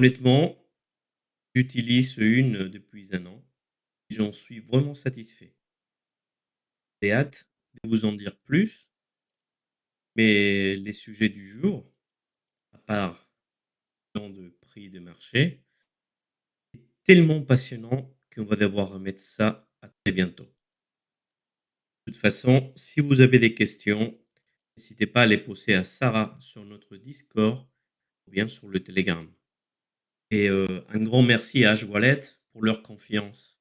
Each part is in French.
Honnêtement, j'utilise une depuis un an et j'en suis vraiment satisfait. J'ai hâte de vous en dire plus, mais les sujets du jour, à part tant de prix de marché, tellement passionnant qu'on va devoir remettre ça à très bientôt. De toute façon, si vous avez des questions, n'hésitez pas à les poser à Sarah sur notre Discord ou bien sur le Telegram. Et un grand merci à H-Wallet pour leur confiance.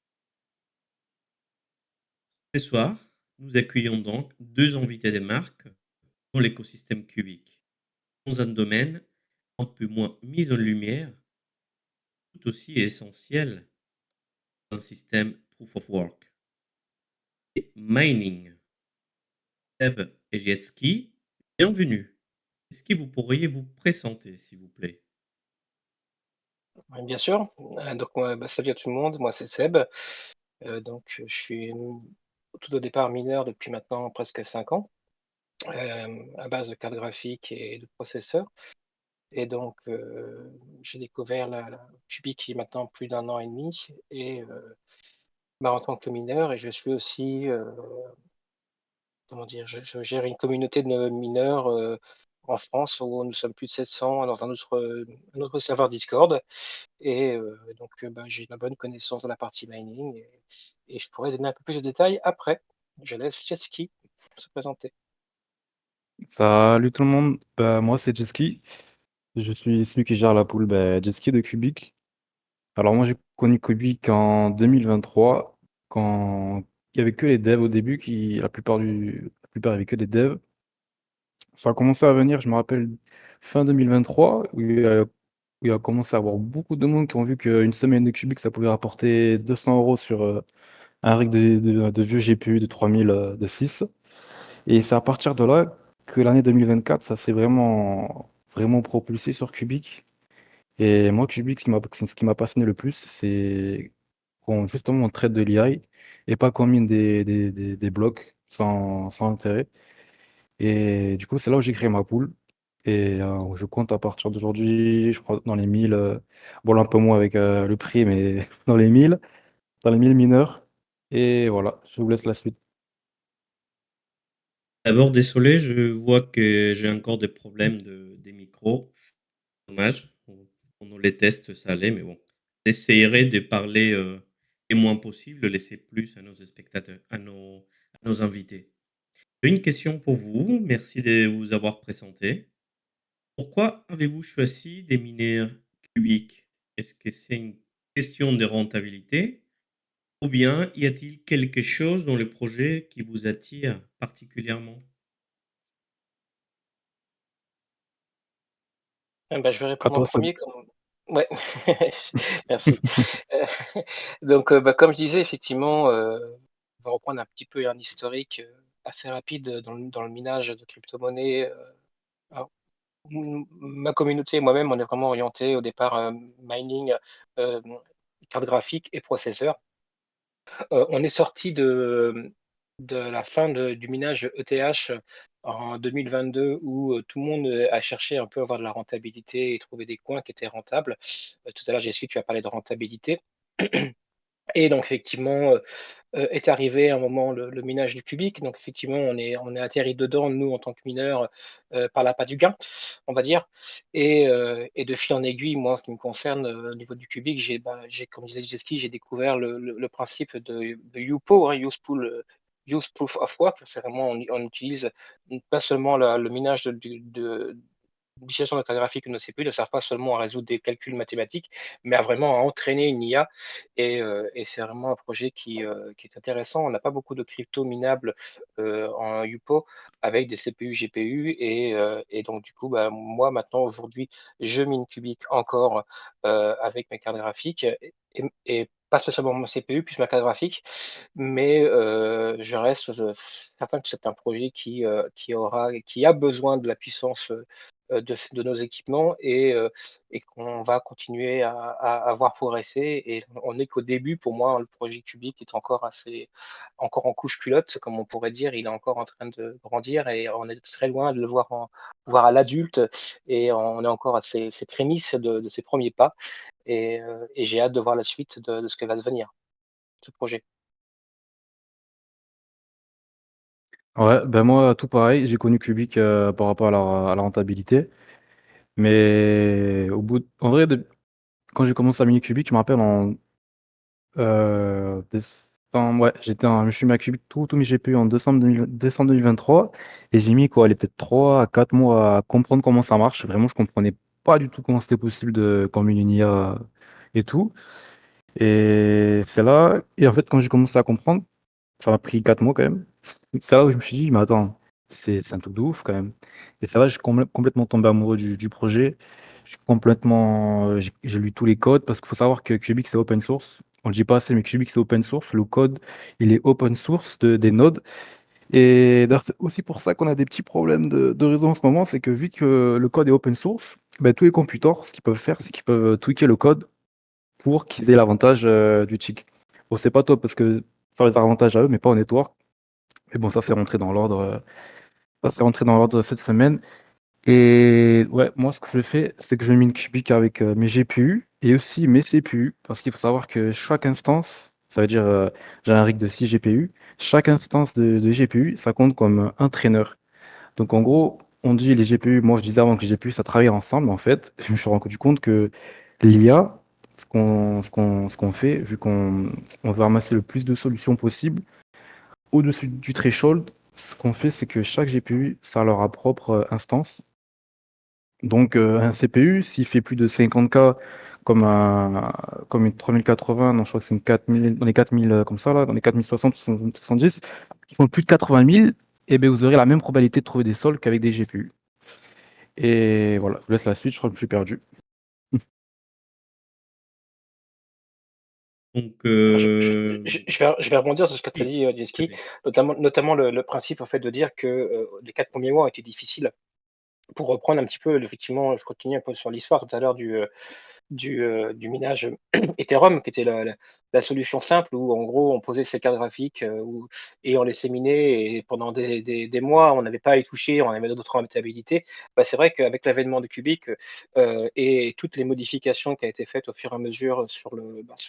Ce soir, nous accueillons donc 2 invités de marque dans l'écosystème cubique, dans un domaine un peu moins mis en lumière, tout aussi essentiel d'un système proof of work. Et mining, Seb et Jetski, bienvenue. Est-ce que vous pourriez vous présenter, s'il vous plaît? Oui, bien sûr. Donc moi, salut à tout le monde, moi c'est Seb. Je suis, tout au départ mineur depuis maintenant presque 5 ans, à base de cartes graphiques et de processeurs et j'ai découvert la Cubic il y a maintenant plus d'un an et demi en tant que mineur et je suis aussi, comment dire? Je gère une communauté de mineurs, en France où nous sommes plus de 700 dans un autre serveur Discord. J'ai une bonne connaissance de la partie mining et je pourrais donner un peu plus de détails après. Je laisse Jetski se présenter. Salut tout le monde, moi c'est Jetski, je suis celui qui gère la pool Jetski de Cubic. Alors moi j'ai connu Cubic en 2023 quand il y avait que les devs au début, la plupart il y avait que des devs. Ça a commencé à venir, je me rappelle, fin 2023 où il y a commencé à avoir beaucoup de monde qui ont vu qu'une semaine de Cubic ça pouvait rapporter 200 euros sur un rig de vieux GPU de 3000 de 6. Et c'est à partir de là que l'année 2024, ça s'est vraiment propulsé sur Cubic. Et moi, Cubic, ce qui m'a passionné le plus, c'est quand justement on traite de l'AI et pas qu'on mine des blocs sans intérêt. Et du coup, c'est là où j'ai créé ma pool. Et je compte à partir d'aujourd'hui, je crois, dans les 1000, bon, là, un peu moins avec le prix, mais dans les 1000 mineurs. Et voilà, je vous laisse la suite. D'abord, désolé, je vois que j'ai encore des problèmes des micros. Dommage. Pendant les tests, ça allait, mais bon. J'essayerai de parler le moins possible, laisser plus à nos spectateurs, à nos invités. J'ai une question pour vous. Merci de vous avoir présenté. Pourquoi avez-vous choisi des mineurs cubiques? Est-ce que c'est une question de rentabilité ou bien y a-t-il quelque chose dans le projet qui vous attire particulièrement? Je vais À répondre en toi, Seb. premier comme ouais, merci. Heu, Comme je disais effectivement, on va reprendre un petit peu un historique, assez rapide, dans le minage de cryptomonnaies. Alors ma communauté et moi-même, on est vraiment orientés au départ, mining, hem, cartes graphiques et processeurs. On est sorti de la fin du minage ETH en 2022 où, tout le monde, a cherché un peu à avoir de la rentabilité et trouver des coins qui étaient rentables. Tout à l'heure, Jessie, tu as parlé de rentabilité et donc effectivement, est arrivé un moment le minage du cubique. Donc effectivement, on est atterri dedans, nous, en tant que mineurs, par l'appât du gain, on va dire. Et de fil en aiguille, moi, en ce qui me concerne, au niveau du cubique, comme disait Jesky, j'ai découvert le principe de UPO, hein, Use Proof of Work. C'est vraiment, on utilise pas seulement le minage de l'utilisation de la graphique de nos CPU ne servent pas seulement à résoudre des calculs mathématiques, mais à vraiment à entraîner une IA. Et c'est vraiment un projet qui est intéressant. On n'a pas beaucoup de crypto minables en UPO avec des CPU, GPU. Et donc, du coup, moi, maintenant, aujourd'hui, je mine Cubic encore avec mes cartes graphiques et pas spécialement mon CPU, plus ma carte graphique. Mais je reste certain que c'est un projet qui a besoin de la puissance de nos équipements et qu'on va continuer à voir progresser et on n'est qu'au début pour moi, le projet Cubic est encore en couche culotte, comme on pourrait dire. Il est encore en train de grandir et on est très loin de le voir à l'adulte et on est encore à ses prémices de ses premiers pas et j'ai hâte de voir la suite de ce que va devenir ce projet. Ouais, ben moi, tout pareil, j'ai connu Cubic, par rapport à la rentabilité, mais en vrai, quand j'ai commencé à miner Cubic, je me rappelle en décembre, ouais, je me suis mis à Cubic, tous mes GPU en décembre 2023, et j'ai mis quoi, allez, peut-être 3 à 4 mois à comprendre comment ça marche. Vraiment, je comprenais pas du tout comment c'était possible de combiner une IA et tout. Et c'est là, et en fait, quand j'ai commencé à comprendre, ça m'a pris 4 mois quand même. C'est là où je me suis dit: «Mais attends, c'est un truc de ouf quand même», et c'est là je suis complètement tombé amoureux du projet. Je suis complètement, j'ai lu tous les codes parce qu'il faut savoir que Cubic, c'est open source. On le dit pas assez, mais Cubic, c'est open source. Le code, il est open source des nodes, et d'ailleurs, c'est aussi pour ça qu'on a des petits problèmes de réseau en ce moment. C'est que vu que le code est open source, bah, tous les computers, ce qu'ils peuvent faire, c'est qu'ils peuvent tweaker le code pour qu'ils aient l'avantage, du cheat. Bon, c'est pas top parce que ça les avantages à eux, mais pas au network. Mais bon, ça c'est rentré dans l'ordre cette semaine. Et ouais, moi, ce que je fais, c'est que je mine Cubic avec, mes GPU et aussi mes CPU, parce qu'il faut savoir que chaque instance, ça veut dire, j'ai un rig de 6 GPU, chaque instance de GPU, ça compte comme un traîneur. Donc en gros, on dit les GPU, moi je disais avant que les GPU ça travaille ensemble, mais en fait, je me suis rendu compte que l'IA, ce qu'on fait, vu qu'on veut ramasser le plus de solutions possible, au-dessus du threshold, ce qu'on fait, c'est que chaque GPU, ça a leur propre instance. Donc, un CPU, s'il fait plus de 50K comme une 3080, non, je crois que c'est une 4000, dans les 4000, comme ça, là, dans les 4060 ou 70, qui font plus de 80 000, et ben vous aurez la même probabilité de trouver des soldes qu'avec des GPU. Et voilà, je vous laisse la suite, je crois que je me suis perdu. Donc Je vais rebondir sur ce que tu as oui, dit, Dienski, vas-y. notamment le principe en fait de dire que, les 4 premiers mois ont été difficiles. Pour reprendre un petit peu, effectivement, je continue un peu sur l'histoire tout à l'heure du minage Ethereum, qui était la solution simple où, en gros, on posait ses cartes graphiques et on laissait miner. Et pendant des mois, on n'avait pas à y toucher, on avait d'autres rentabilités. Bah, c'est vrai qu'avec l'avènement de Cubic et toutes les modifications qui ont été faites au fur et à mesure sur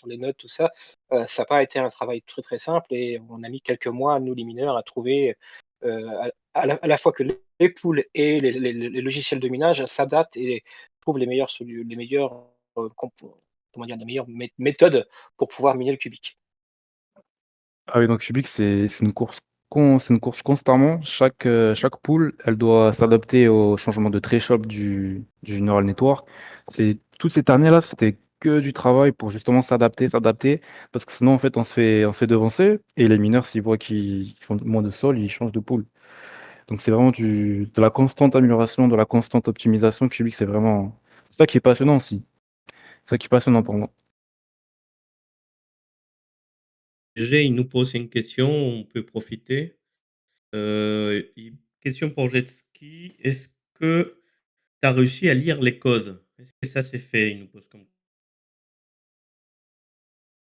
les nodes, tout ça, ça n'a pas été un travail très très simple. Et on a mis quelques mois, nous les mineurs, à trouver à la fois que les poules et les logiciels de minage s'adaptent et trouvent les meilleurs comment dire, les meilleures méthodes pour pouvoir miner le cubique. Ah oui, donc Cubic, c'est une course constamment. Chaque pool, elle doit s'adapter au changement de threshold du neural network. Toute cette année-là, c'était que du travail pour justement s'adapter, parce que sinon, en fait, on se fait devancer, et les mineurs, s'ils voient qu'ils font moins de sol, ils changent de pool. Donc c'est vraiment de la constante amélioration, de la constante optimisation. Cubic, c'est ça qui est passionnant aussi. C'est ça qui est passionnant pour moi. G, il nous pose une question, on peut profiter. Il question pour Jetski. Est-ce que tu as réussi à lire les codes? Est-ce que ça s'est fait? Il nous pose comme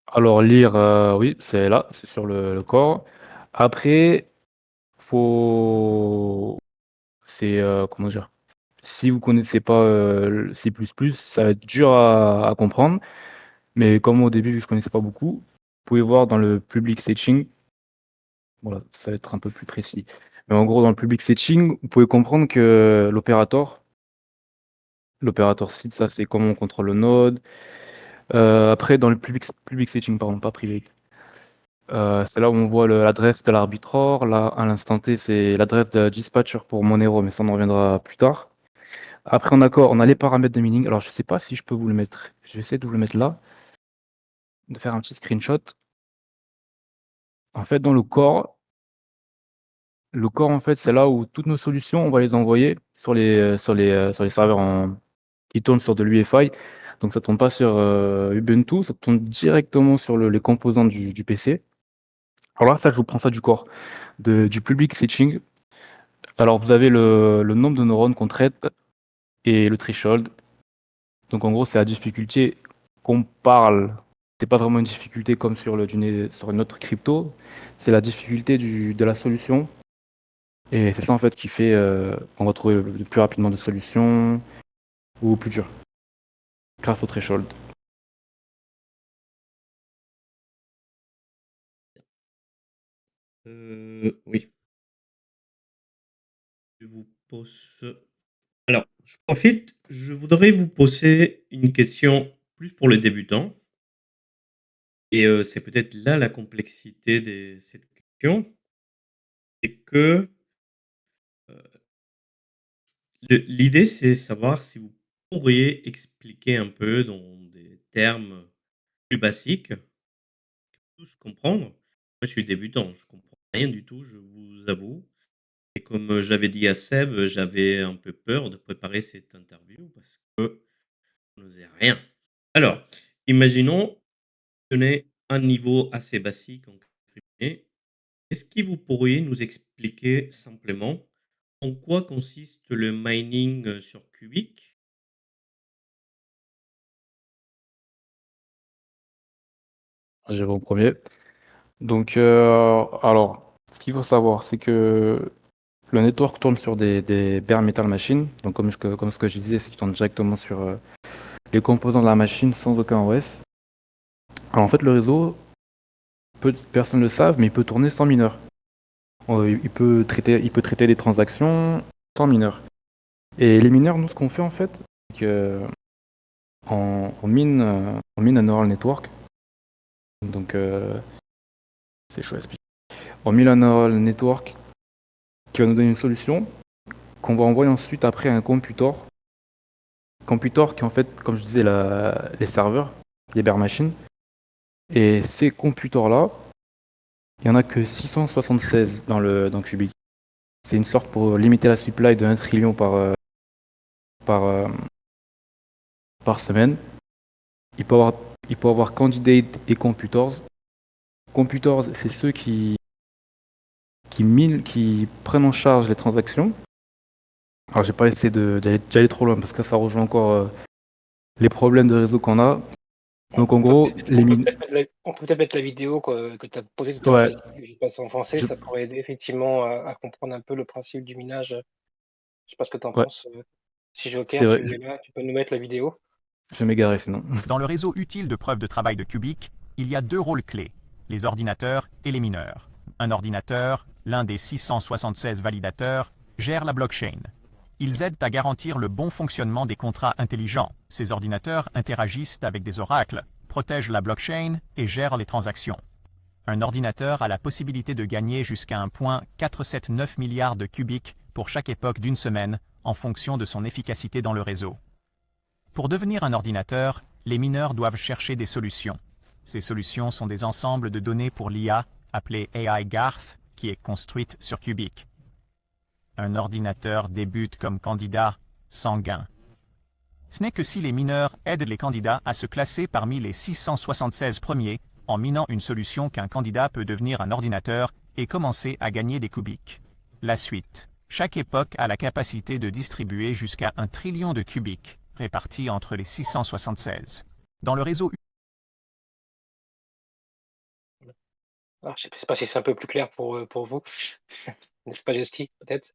Alors lire, oui, c'est là, c'est sur le corps. Après, faut comment dire? Si vous connaissez pas, le C++, ça va être dur à comprendre, mais comme au début, je connaissais pas beaucoup, vous pouvez voir dans le public setting, voilà, ça va être un peu plus précis. Mais en gros, dans le public setting, vous pouvez comprendre que l'opérator seed, ça, c'est comment on contrôle le node. Après dans le public setting, pardon, pas privé. C'est là où on voit l'adresse de l'arbitreur. Là, à l'instant T, c'est l'adresse de dispatcher pour Monero, mais ça, on en reviendra plus tard. Après, on a les paramètres de mining. Alors, je sais pas si je peux vous le mettre. Je vais essayer de vous le mettre là, de faire un petit screenshot. En fait, dans le core, en fait, c'est là où toutes nos solutions, on va les envoyer sur les serveurs qui tournent sur de l'UEFI. Donc, ça tourne pas sur Ubuntu, ça tourne directement sur les composants du PC. Alors là, ça, je vous prends ça du core, du public setting. Alors, vous avez le nombre de neurones qu'on traite. et le threshold. Donc en gros, c'est la difficulté qu'on parle. C'est pas vraiment une difficulté comme sur sur une autre crypto. C'est la difficulté de la solution. Et c'est ça en fait qui fait qu'on va trouver le plus rapidement de solutions ou plus dur, grâce au threshold. Oui. Je vous pose alors, je profite, je voudrais vous poser une question plus pour les débutants et c'est peut-être là la complexité de cette question, c'est que, l'idée c'est savoir si vous pourriez expliquer un peu dans des termes plus basiques, tous comprendre. Moi, je suis débutant, je comprends rien du tout, je vous avoue. Et comme, j'avais dit à Seb, j'avais un peu peur de préparer cette interview parce que je n'osais rien. Alors, imaginons, tenez un niveau assez basique en crypto. Est-ce que vous pourriez nous expliquer simplement en quoi consiste le mining, sur Cubic? Je vais au premier. Donc, alors, ce qu'il faut savoir, c'est que le network tourne sur des bare metal machines. Donc, comme ce que je disais, c'est qu'il tourne directement sur les composants de la machine sans aucun OS. Alors, en fait, le réseau, peu de personnes le savent, mais il peut tourner sans mineur. Il peut traiter des transactions sans mineur. Et les mineurs, nous, ce qu'on fait en fait, c'est que on mine un neural network. Donc, c'est chaud à expliquer. On mine un neural network qui va nous donner une solution qu'on va envoyer ensuite après à un computer. Computer qui est en fait, comme je disais, les serveurs, les bare machines. Et ces computers-là, il n'y en a que 676 dans Cubic. C'est une sorte pour limiter la supply de 1 trillion par, euh, par semaine. Il peut avoir, il peut avoir candidate et computers. Computers, c'est ceux qui prennent en charge les transactions. Alors, j'ai pas essayé d'aller trop loin parce que ça rejoint encore les problèmes de réseau qu'on a. Donc, en gros, On peut peut-être mettre la vidéo que tu as posée tout à l'heure, ouais, j'ai passée en français, je- ça pourrait aider effectivement à comprendre un peu le principe du minage. Je sais pas ce que tu en ouais, penses, si c'est Joker, vrai, tu es là, tu peux nous mettre la vidéo? je vais m'égarer sinon. Dans le réseau utile de preuve de travail de Cubic, il y a deux rôles clés, les ordinateurs et les mineurs. Un ordinateur, l'un des 676 validateurs, gère la blockchain. Ils aident à garantir le bon fonctionnement des contrats intelligents. Ces ordinateurs interagissent avec des oracles, protègent la blockchain et gèrent les transactions. Un ordinateur a la possibilité de gagner jusqu'à un point 479 milliards de qubits pour chaque époque d'une semaine, en fonction de son efficacité dans le réseau. Pour devenir un ordinateur, les mineurs doivent chercher des solutions. Ces solutions sont des ensembles de données pour l'IA, appelée AI Garth, qui est construite sur Cubic. Un ordinateur débute comme candidat sans gain. Ce n'est que si les mineurs aident les candidats à se classer parmi les 676 premiers en minant une solution qu'un candidat peut devenir un ordinateur et commencer à gagner des qubits. La suite. Chaque époque a la capacité de distribuer jusqu'à 1 trillion de qubits, répartis entre les 676. Dans le réseau Alors, je sais pas si c'est un peu plus clair pour vous, n'est-ce pas Justy, peut-être?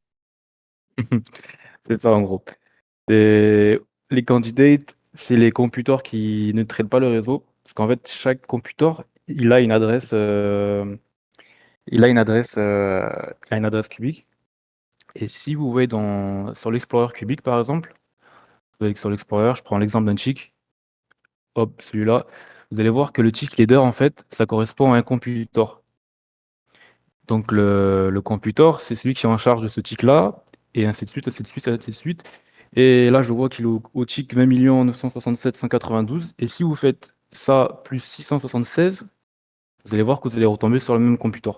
C'est ça en gros. Et les candidates, c'est les computers qui ne traitent pas le réseau. Parce qu'en fait, chaque computer, il a une adresse, il a une adresse cubique. Et si vous voyez sur l'Explorer cubique, par exemple, vous allez sur l'Explorer, je prends l'exemple d'un tick, hop, celui-là, vous allez voir que le tick leader, en fait, ça correspond à un computer. Donc le computer, c'est celui qui est en charge de ce tick-là, et ainsi de suite, ainsi de suite, ainsi de suite. Et là, je vois qu'il est au tick 20 967 192. Et si vous faites ça plus 676, vous allez voir que vous allez retomber sur le même computer.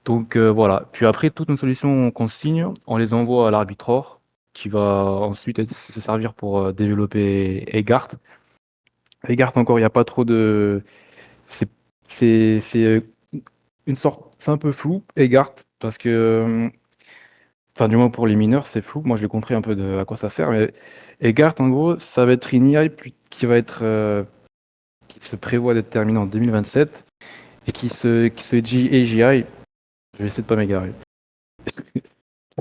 Donc voilà. Puis après, toutes nos solutions qu'on signe, on les envoie à l'arbitreur qui va ensuite se servir pour développer EGART. EGART encore, il n'y a pas trop de. C'est c'est une sorte. C'est un peu flou, EGART, parce que Enfin, du moins pour les mineurs, c'est flou. Moi, j'ai compris un peu de à quoi ça sert, mais EGART, en gros, ça va être une IA qui va être, qui se prévoit d'être terminée en 2027 et qui se dit AGI. Je vais essayer de pas m'égarer.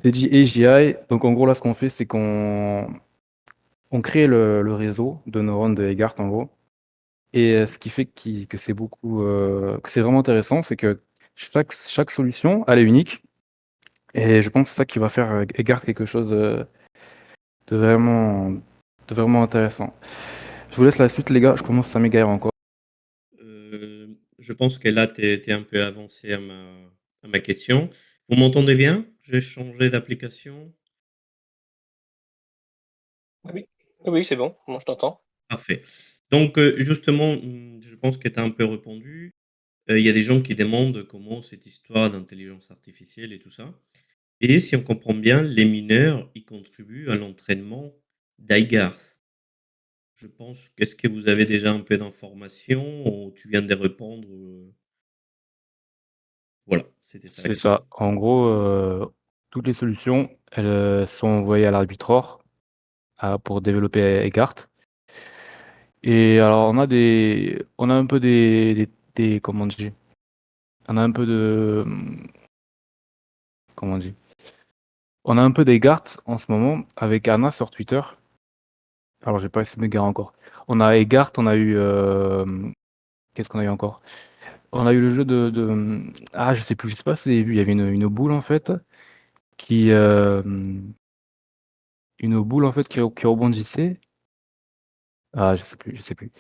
C'est dit AGI. Donc, en gros, là, ce qu'on fait, c'est qu'on crée le réseau de neurones de EGART, en gros. Et ce qui fait que c'est beaucoup, que c'est vraiment intéressant, c'est que chaque solution, elle est unique. Et je pense que c'est ça qui va faire EGART quelque chose de vraiment, de vraiment intéressant. Je vous laisse la suite, les gars. Je commence à m'égarer encore. Je pense que là, tu es un peu avancé à ma question. Vous m'entendez bien? J'ai changé d'application? Oui, oui, c'est bon, moi je t'entends. Parfait. Donc, justement, je pense que tu as un peu répondu. Il y a des gens qui demandent comment cette histoire d'intelligence artificielle et tout ça. Et si on comprend bien, les mineurs, ils contribuent à l'entraînement d'IGARS. Je pense qu'est-ce que vous avez déjà un peu d'informations ou tu viens de répondre, voilà, c'était ça la C'est question. ça. En gros, toutes les solutions, elles sont envoyées à l'arbitreur pour développer EGART. Et alors, on a un peu comment on dit? On a un peu de, comment on dit? On a un peu d'EGART en ce moment avec Anna sur Twitter. Alors, j'ai pas essayé de m'égarer encore. On a EGART, on a eu, qu'est-ce qu'on a eu encore? On a eu le jeu ah, je sais plus, je sais pas si vous avez vu, il y avait une boule en fait qui, qui rebondissait. Ah, je sais plus, je sais plus.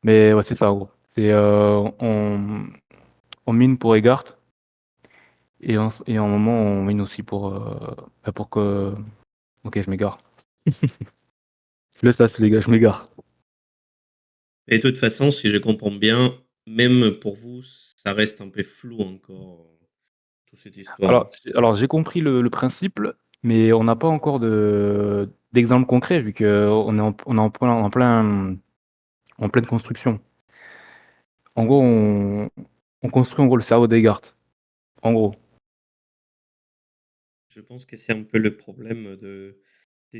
Mais ouais, c'est ça en gros. C'est, on mine pour Egart et en moment on mine aussi pour que OK, je m'égare. Je laisse ça les gars, je m'égare. Et de toute façon, si je comprends bien, même pour vous, ça reste un peu flou encore, toute cette histoire. Alors j'ai compris le principe, mais on n'a pas encore d'exemple concret vu qu'on est en pleine construction. En gros, on construit en gros le cerveau d'Egart, en gros. Je pense que c'est un peu le problème de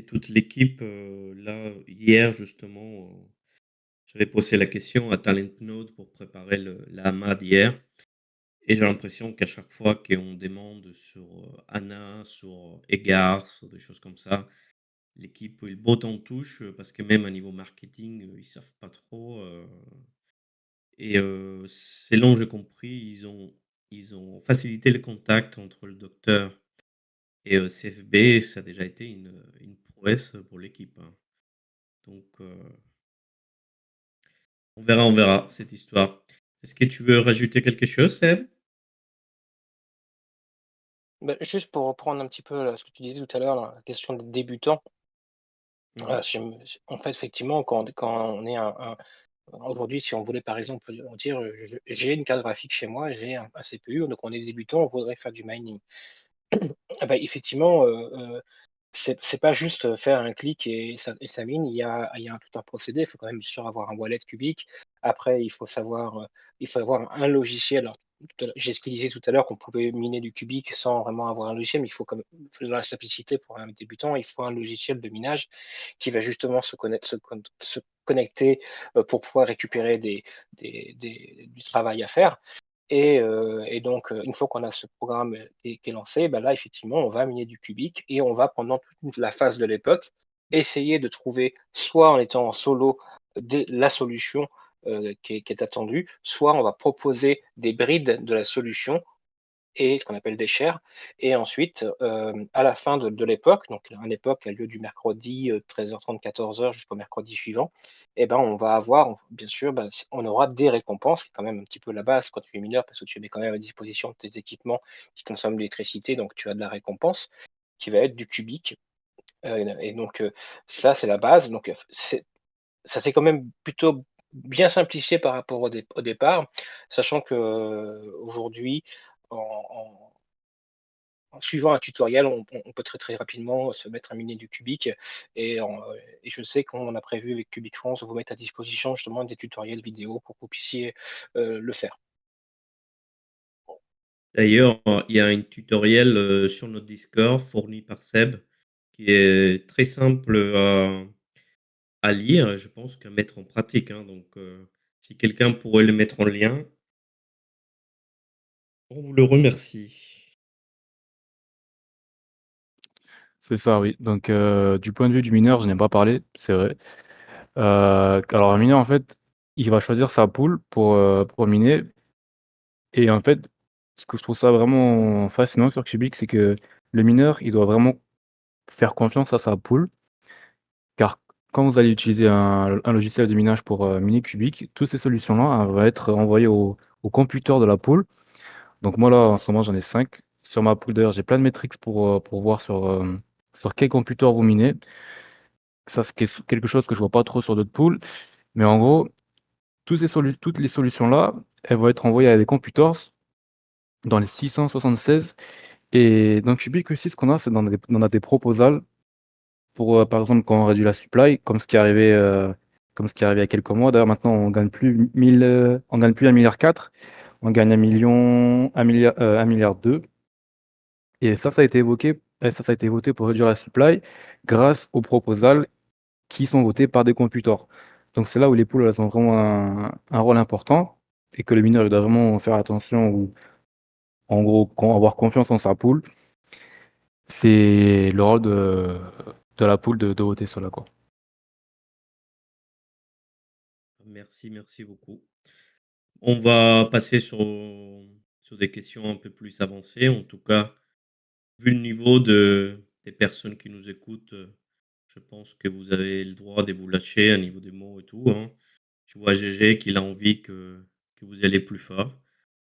toute l'équipe, là, hier justement, j'avais posé la question à Talentnode pour préparer la AMA d'hier et j'ai l'impression qu'à chaque fois qu'on demande sur, Anna, sur Egars, sur des choses comme ça, l'équipe, ils bottent en touche, parce que même à niveau marketing, ils savent pas trop, et selon j'ai compris, ils ont facilité le contact entre le docteur et CFB. Ça a déjà été une prouesse pour l'équipe, hein. Donc on verra cette histoire. Est-ce que tu veux rajouter quelque chose, Seb? Bah, juste pour reprendre un petit peu, ce que tu disais tout à l'heure, la question des débutants, Mmh. en fait, effectivement, quand on est aujourd'hui, si on voulait, par exemple, dire, «J'ai une carte graphique chez moi, j'ai un CPU», donc on est débutant, on voudrait faire du mining. Ah bah, effectivement, c'est pas juste, faire un clic et ça mine. Il y a tout un procédé. Il faut quand même bien sûr avoir un wallet Cubic. Après, il faut avoir un logiciel. Alors, j'ai ce qu'il disait tout à l'heure qu'on pouvait miner du Cubic sans vraiment avoir un logiciel, mais il faut quand même, dans la simplicité pour un débutant, il faut un logiciel de minage qui va justement se connecter, pour pouvoir récupérer du travail à faire. Et donc, une fois qu'on a ce programme, qui est lancé, bah, là, effectivement, on va miner du cubique et on va, pendant toute la phase de l'époque, essayer de trouver, soit en étant en solo, la solution, qui est attendue, soit on va proposer des brides de la solution et ce qu'on appelle des chairs. Et ensuite, à la fin de l'époque, donc une époque a lieu du mercredi, 13h30, 14h jusqu'au mercredi suivant, et ben, on va avoir, bien sûr, ben, on aura des récompenses, qui est quand même un petit peu la base quand tu es mineur, parce que tu mets quand même à disposition tes équipements qui consomment de l'électricité, donc tu as de la récompense qui va être du cubique, et donc, ça, c'est la base. Donc, ça s'est quand même plutôt bien simplifié par rapport au départ, sachant que, aujourd'hui, en en en suivant un tutoriel, on peut très, très rapidement se mettre à miner du Cubic et je sais qu'on a prévu avec Cubic France de vous mettre à disposition justement des tutoriels vidéo pour que vous puissiez, le faire. D'ailleurs, il y a un tutoriel, sur notre Discord fourni par Seb qui est très simple à lire et je pense qu'à mettre en pratique, hein, donc si quelqu'un pourrait le mettre en lien, on vous le remercie. C'est ça, oui. Donc, du point de vue du mineur, je n'ai pas parlé, c'est vrai. Alors un mineur, en fait, il va choisir sa pool pour miner et en fait, ce que je trouve ça vraiment fascinant sur Cubic, c'est que le mineur, il doit vraiment faire confiance à sa pool, car quand vous allez utiliser un logiciel de minage pour, miner Cubic, toutes ces solutions-là, vont être envoyées au computer de la pool. Donc moi, là, en ce moment, j'en ai 5 sur ma pool. D'ailleurs, j'ai plein de métriques pour voir sur quel computer vous minez. Ça, c'est quelque chose que je vois pas trop sur d'autres pools, mais en gros, toutes les solutions-là, elles vont être envoyées à des computers dans les 676 et dans Cubic aussi, ce qu'on a, c'est on a des proposals pour, par exemple, quand on réduit la supply, comme ce qui est arrivé il y a quelques mois. D'ailleurs, maintenant, on gagne plus 1,4 milliard, on gagne 1,2 milliard et ça a été évoqué ça a été voté pour réduire la supply grâce aux proposals qui sont votés par des computers. Donc c'est là où les poules, elles ont vraiment un rôle important et que le mineur, il doit vraiment faire attention ou en gros, avoir confiance en sa poule. C'est le rôle de la poule de voter cela, quoi. Merci, merci beaucoup. On va passer sur des questions un peu plus avancées. En tout cas, vu le niveau des personnes qui nous écoutent, je pense que vous avez le droit de vous lâcher à niveau des mots et tout, hein. Je vois GG qu'il a envie que vous y allez plus fort.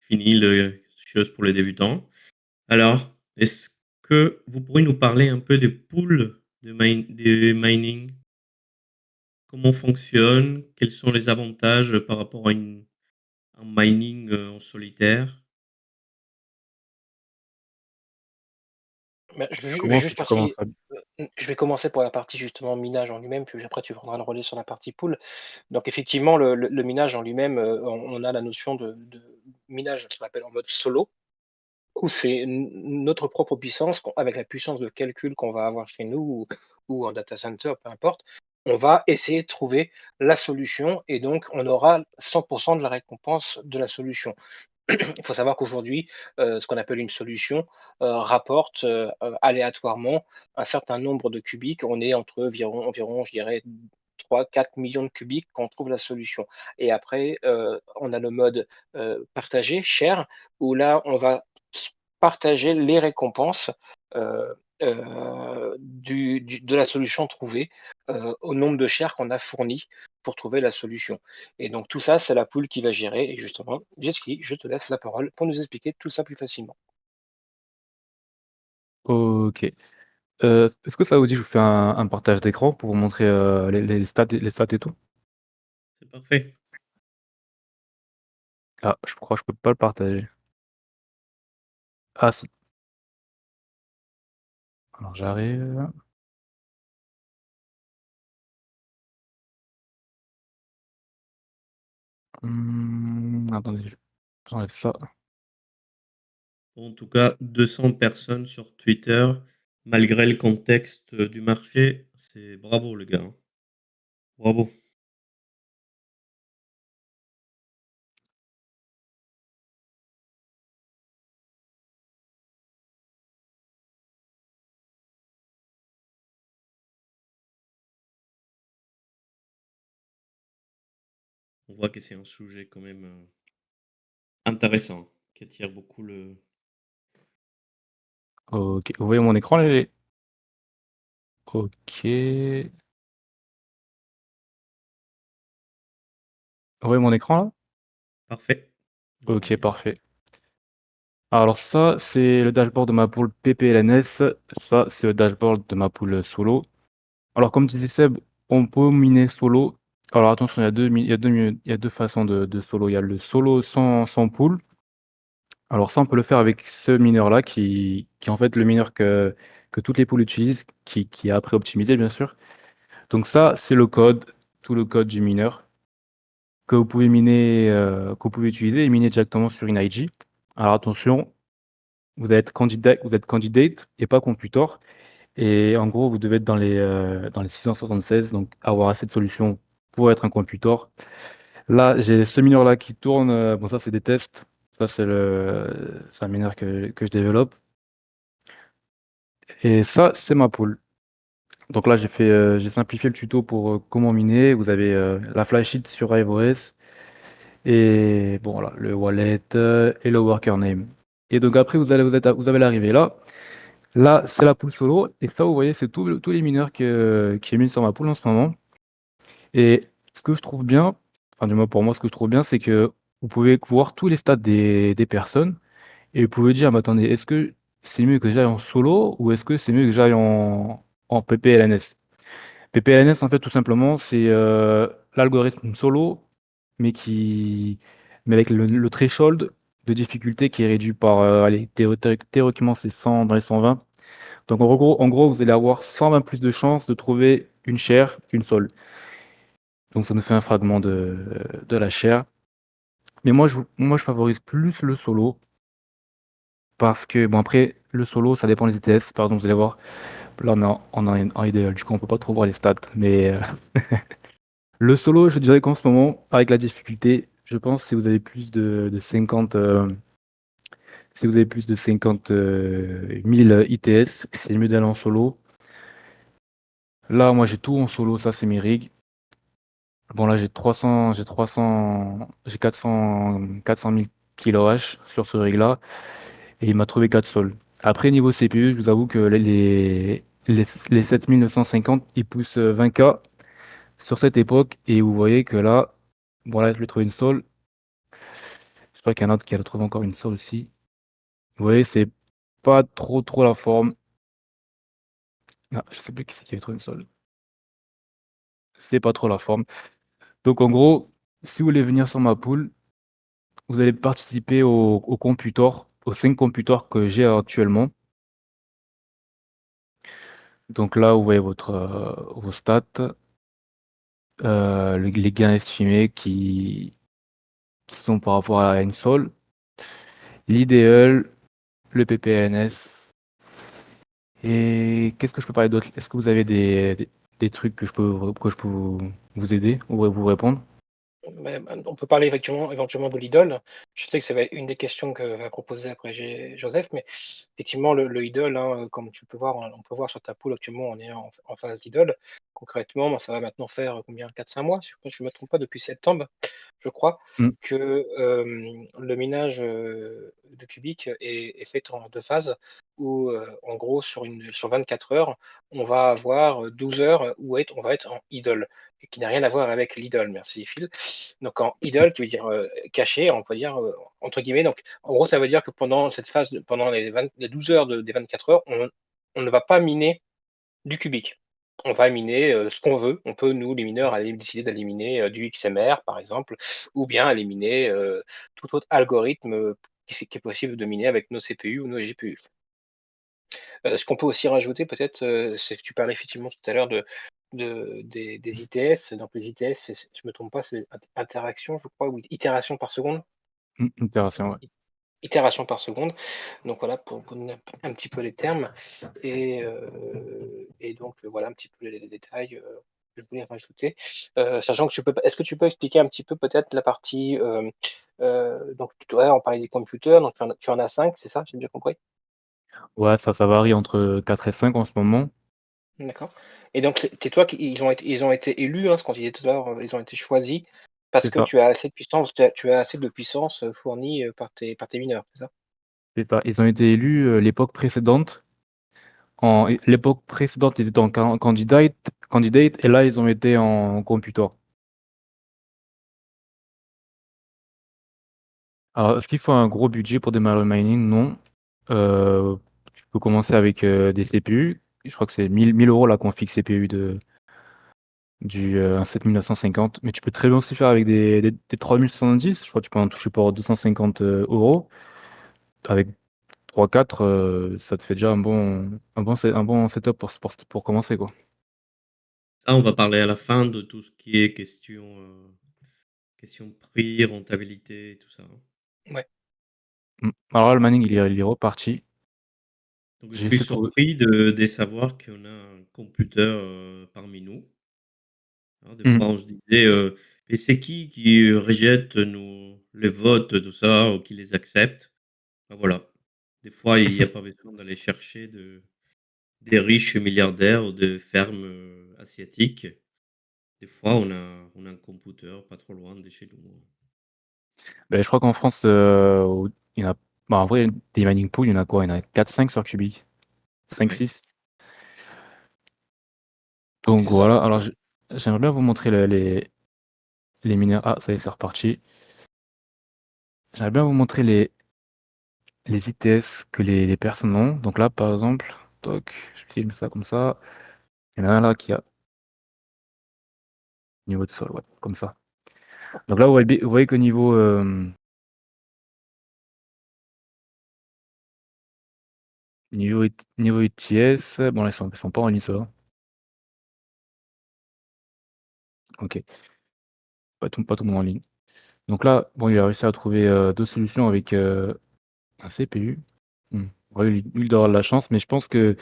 Fini le chose pour les débutants. Alors, est-ce que vous pourriez nous parler un peu des pools de mining? Comment fonctionne? Quels sont les avantages par rapport à un mining en solitaire? Bah, Tu je vais commences ou juste tu commences, passer, Fab? je vais commencer pour la partie justement minage en lui-même, puis après tu prendras le relais sur la partie pool. Donc effectivement, le minage en lui-même, on a la notion de minage, ce qu'on appelle en mode solo, où c'est notre propre puissance, avec la puissance de calcul qu'on va avoir chez nous ou en data center, peu importe, on va essayer de trouver la solution et donc on aura 100% de la récompense de la solution. Il faut savoir qu'aujourd'hui, ce qu'on appelle une solution, rapporte, aléatoirement un certain nombre de cubiques. On est entre environ, je dirais 3-4 millions de cubiques quand on trouve la solution et après, on a le mode, partagé, share, où là, on va partager les récompenses, heu de la solution trouvée, au nombre de shares qu'on a fournis pour trouver la solution. Et donc tout ça, c'est la poule qui va gérer. Et justement, Jesky, je te laisse la parole pour nous expliquer tout ça plus facilement. OK. Est-ce que ça vous dit, je vous fais un partage d'écran pour vous montrer, les stats et tout? C'est parfait. Ah, je crois que je peux pas le partager. Ah si, alors j'arrive. Attendez, j'enlève ça. En tout cas, 200 personnes sur Twitter, malgré le contexte du marché, c'est bravo les gars, hein. Bravo. On voit que c'est un sujet quand même, intéressant, qui attire beaucoup le OK. Vous voyez mon écran là? OK. Vous voyez mon écran là? parfait. OK, Oui. parfait. Alors ça, c'est le dashboard de ma pool PPLNS. Ça, c'est le dashboard de ma pool solo. Alors comme disait Seb, on peut miner solo. Alors attention, il y a 2 façons de solo. Il y a le solo sans pool. Alors ça, on peut le faire avec ce mineur-là qui est en fait le mineur que toutes les poules utilisent, qui est après optimisé bien sûr. Donc ça, c'est le code, tout le code du mineur que vous pouvez utiliser et miner directement sur une IG. Alors attention, vous êtes candidate et pas computor. Et en gros, vous devez être dans les 676, donc avoir assez de solutions pour être un computor. Là, j'ai ce mineur-là qui tourne. Bon, ça, c'est des tests. Ça, c'est un mineur que je développe. Et ça, c'est ma pool. Donc là, j'ai simplifié le tuto pour comment miner. Vous avez la flysheet sur iOS et bon, voilà, le wallet et le worker name. Et donc après, vous avez l'arrivée là. Là, c'est la pool solo. Et ça, vous voyez, c'est tous les mineurs qui est mis sur ma pool en ce moment. Et ce que je trouve bien, enfin, du moins pour moi, ce que je trouve bien, c'est que vous pouvez voir tous les stats des personnes et vous pouvez dire, mais attendez, est-ce que c'est mieux que j'aille en solo ou est-ce que c'est mieux que j'aille en PPLNS? PPLNS, en fait, tout simplement, c'est l'algorithme solo, mais mais avec le threshold de difficulté qui est réduit par, allez, théoriquement, c'est 100 dans les 120. Donc, en gros, vous allez avoir 120 plus de chances de trouver une chair qu'une seule. Donc, ça nous fait un fragment de la chair. Mais moi, je favorise plus le solo parce que, bon, après, le solo, ça dépend des ITS. Pardon, vous allez voir, là, on est en idéal. Du coup, on peut pas trop voir les stats. Mais le solo, je dirais qu'en ce moment, avec la difficulté, je pense si vous avez plus de 50, si vous avez plus de 50 000 ITS, c'est mieux d'aller en solo. Là, moi, j'ai tout en solo, ça, c'est mes rigs. Bon, là, j'ai 400 000 kWh sur ce rig-là, et il m'a trouvé 4 sols. Après, niveau CPU, je vous avoue que les 7950, ils poussent 20K sur cette époque, et vous voyez que là, bon, là, je vais trouver une sol. Je crois qu'il y en a un autre qui a trouvé encore une sol aussi. Vous voyez, c'est pas trop la forme. Ah, je sais plus qui c'est qui avait trouvé une sol. C'est pas trop la forme. Donc, en gros, si vous voulez venir sur ma pool, vous allez participer au computor, aux 5 computors que j'ai actuellement. Donc là, vous voyez vos stats, les gains estimés qui sont par rapport à une sol, l'IDL, le PPNS. Et qu'est-ce que je peux parler d'autre? Est-ce que vous avez des trucs que je peux vous aider ou vous répondre? On peut parler éventuellement de l'idole. Je sais que ça va être une des questions que va proposer après Joseph, mais effectivement, le idole, hein, comme tu peux voir, on peut voir sur ta pool actuellement, on est en phase d'idole. Concrètement, moi, ça va maintenant faire combien? 4-5 mois, si je ne me trompe pas, depuis septembre, je crois, Mmh, que le minage de Cubic est fait en deux phases, où en gros, sur 24 heures, on va avoir 12 heures où on va être en idle, et qui n'a rien à voir avec l'idole. Merci, Phil. Donc en idle, qui veut dire caché, on peut dire entre guillemets. Donc en gros, ça veut dire que pendant cette phase, pendant les 12 heures des 24 heures, on ne va pas miner du cubique. On va miner ce qu'on veut. On peut, nous, les mineurs, aller décider d'éliminer du XMR, par exemple, ou bien éliminer tout autre algorithme qui est possible de miner avec nos CPU ou nos GPU. Ce qu'on peut aussi rajouter peut-être, c'est que tu parlais effectivement tout à l'heure des ITS. Donc les ITS, si je me trompe pas, c'est interaction, je crois, ou itération par seconde? intéressant, ouais. Itération par seconde. Donc voilà, pour donner un petit peu les termes, et donc voilà un petit peu les détails, que je voulais rajouter. Sachant que est-ce que tu peux expliquer un petit peu peut-être la partie, donc tout à l'heure on parlait des computers, donc tu en as 5, c'est ça? J'ai bien compris? Ouais, ça varie entre 4 et 5 en ce moment. D'accord, et donc c'est toi qui ils ont été élus, hein, ce qu'on disait tout à l'heure, ils ont été choisis parce C'est que ça, tu as assez de puissance, tu as assez de puissance, fournie, par tes mineurs, c'est ça? c'est ça. Ils ont été élus, l'époque précédente. L'époque précédente, ils étaient en candidate et là, ils ont été en computor. Alors, est-ce qu'il faut un gros budget pour démarrer le mining? Non. Tu peux commencer avec, des CPU. Je crois que c'est 1 000 € la config CPU un 7950, mais tu peux très bien aussi faire avec des 3070. Je crois que tu peux en toucher pour 250 €. Avec 3-4, ça te fait déjà un bon setup pour commencer, quoi. Ça, on va parler à la fin de tout ce qui est question prix, rentabilité et tout ça, hein. Ouais. Alors là, le mining, il est reparti. Donc je J'ai suis essayé de trouver. surpris de savoir qu'on a un computer, parmi nous. Des Mmh. fois, on se disait, «Mais c'est qui rejette nos les votes, tout ça, ou qui les accepte?» Voilà. Des fois, il y a pas besoin d'aller chercher des riches milliardaires ou de fermes, asiatiques. Des fois, on a un computer pas trop loin de chez nous. Beh, je crois qu'en France, au il y en a bah, en vrai, des mining pools, il y en a quoi? Il y en a 4-5 sur Cubic. Cinq Ouais. six. OK, Donc ça voilà, va. alors j'aimerais bien vous montrer les mineurs. Ah, ça y est, c'est reparti. J'aimerais bien vous montrer les ITS que les personnes ont. Donc là, par exemple, toc, je filme ça comme ça. Il y en a un là qui a niveau de sol, ouais, comme ça. Donc là, vous voyez qu'au niveau, niveau ITS, bon là, ils sont pas en ligne ceux-là. OK, pas tout le monde en ligne. Donc là, bon, il a réussi à trouver, 2 solutions avec, un CPU. Mmh. Ouais, lui, il doit avoir de la chance, mais je pense que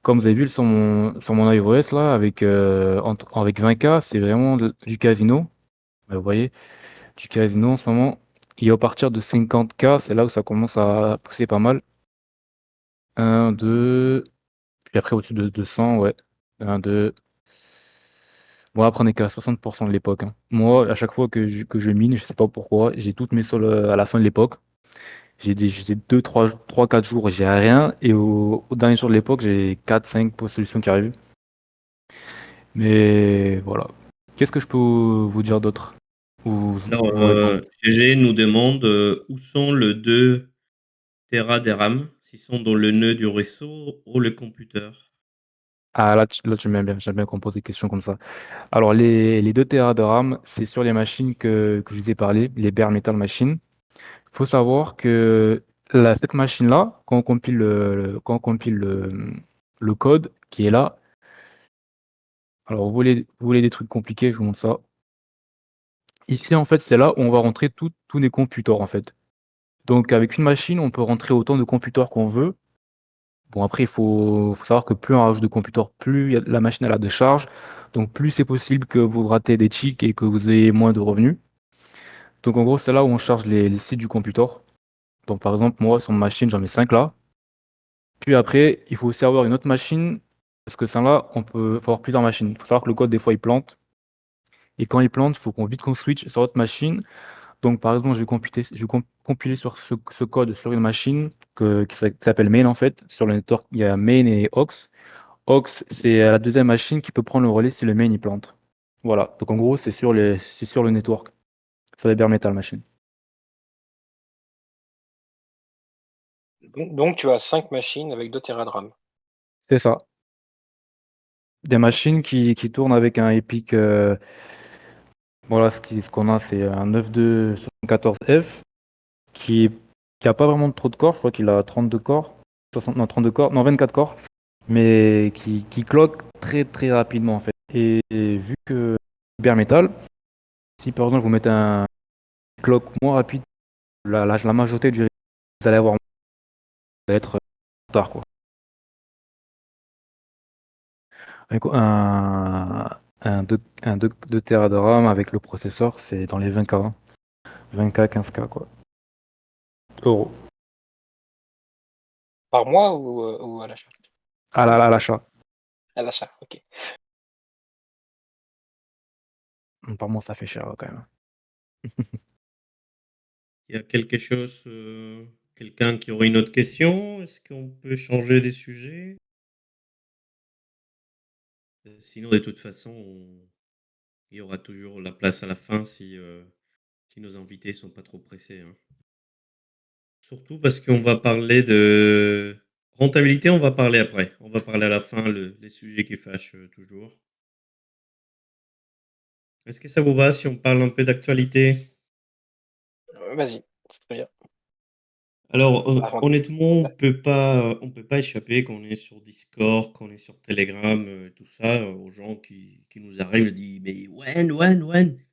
comme vous avez vu sur mon iOS là, avec 20K, c'est vraiment du casino. Vous voyez? Du casino en ce moment et à partir de 50K, c'est là où ça commence à pousser pas mal. 1, 2, puis après au-dessus de 200, ouais. 1, 2. Bon, après on est qu'à 60 de l'époque, hein. Moi, à chaque fois que je mine, je sais pas pourquoi, j'ai toutes mes sols, à la fin de l'époque. J'ai 2, 3, 4 jours, j'ai rien et au dernier jour de l'époque, j'ai 4, 5 solutions qui arrivent. Mais voilà. Qu'est-ce que je peux vous dire d'autre? Ou Alors, vous répondre? GG nous demande, où sont le 2 téra de RAM? S'ils sont dans le nœud du réseau ou le computer? Ah là tu m'aimes bien, j'aime bien qu'on me pose des questions comme ça. Alors les 2 téra de RAM, c'est sur les machines que je vous ai parlé, les bare metal machines. Il faut savoir que cette machine-là, quand on compile le code qui est là, alors vous voulez des trucs compliqués, je vous montre ça. Ici, en fait, c'est là où on va rentrer tous les computers, en fait. Donc avec une machine, on peut rentrer autant de computers qu'on veut. Bon après, il faut savoir que plus on rajoute de computers, plus la machine elle a de charge, donc plus c'est possible que vous ratez des ticks et que vous ayez moins de revenus. Donc en gros, c'est là où on charge les sites du computer. Donc par exemple, moi sur ma machine, j'en mets 5 là. Puis après, il faut aussi avoir une autre machine, parce que ça là, faut avoir plusieurs machines. Il faut savoir que le code, des fois, il plante. Et quand il plante, il faut qu'on switch sur l'autre machine. Donc par exemple, je vais compiler sur ce code sur une machine qui s'appelle main en fait. Sur le network, il y a main et aux. Aux, c'est la deuxième machine qui peut prendre le relais si le main il plante. Voilà, donc en gros, c'est sur le network, sur les bare metal machines. Donc tu as 5 machines avec 2 téra de RAM. C'est ça. Des machines qui tournent avec un EPIC, voilà, ce qu'on a, c'est un 9274F qui qui a pas vraiment trop de corps, je crois qu'il a 32 corps, 60 non 32 corps, non 24 corps, mais qui cloque très, très rapidement en fait et vu que bare metal, si par exemple vous mettez un clock moins rapide, la majorité du vous allez avoir vous allez être en retard quoi. Un 2 téra de RAM avec le processeur, c'est dans les 20K, hein. 20K, 15K quoi. Euros. Par mois ou à l'achat? À l'achat. À l'achat, OK. Par mois, ça fait cher quand même. Il y a quelque chose, quelqu'un qui aurait une autre question? Est-ce qu'on peut changer des sujets? Sinon de toute façon, il y aura toujours la place à la fin si nos invités sont pas trop pressés, hein. Surtout parce qu'on va parler de rentabilité, on va parler après. On va parler à la fin, les sujets qui fâchent, toujours. Est-ce que ça vous va si on parle un peu d'actualité? Vas-y, c'est très bien. Alors, Bah, avant honnêtement, on peut pas échapper quand on est sur Discord, quand on est sur Telegram, tout ça, aux gens qui nous arrivent et disent: «Mais when, when, when?»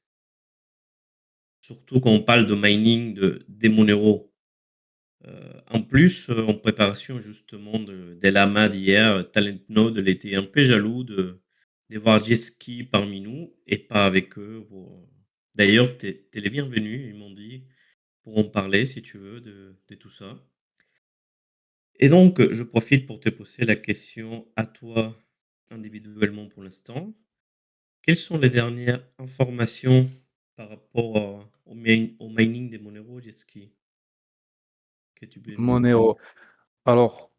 Surtout quand on parle de mining de des Monero. En plus, en préparation justement des lamas d'hier, Talent Node, elle était un peu jaloux de voir Jet parmi nous et pas avec eux. D'ailleurs, tu es les bienvenus, ils m'ont dit, pour en parler si tu veux de tout ça. Et donc, je profite pour te poser la question à toi individuellement pour l'instant. Quelles sont les dernières informations par rapport au mining des Monero Jet que tu peux nous Monero. Alors,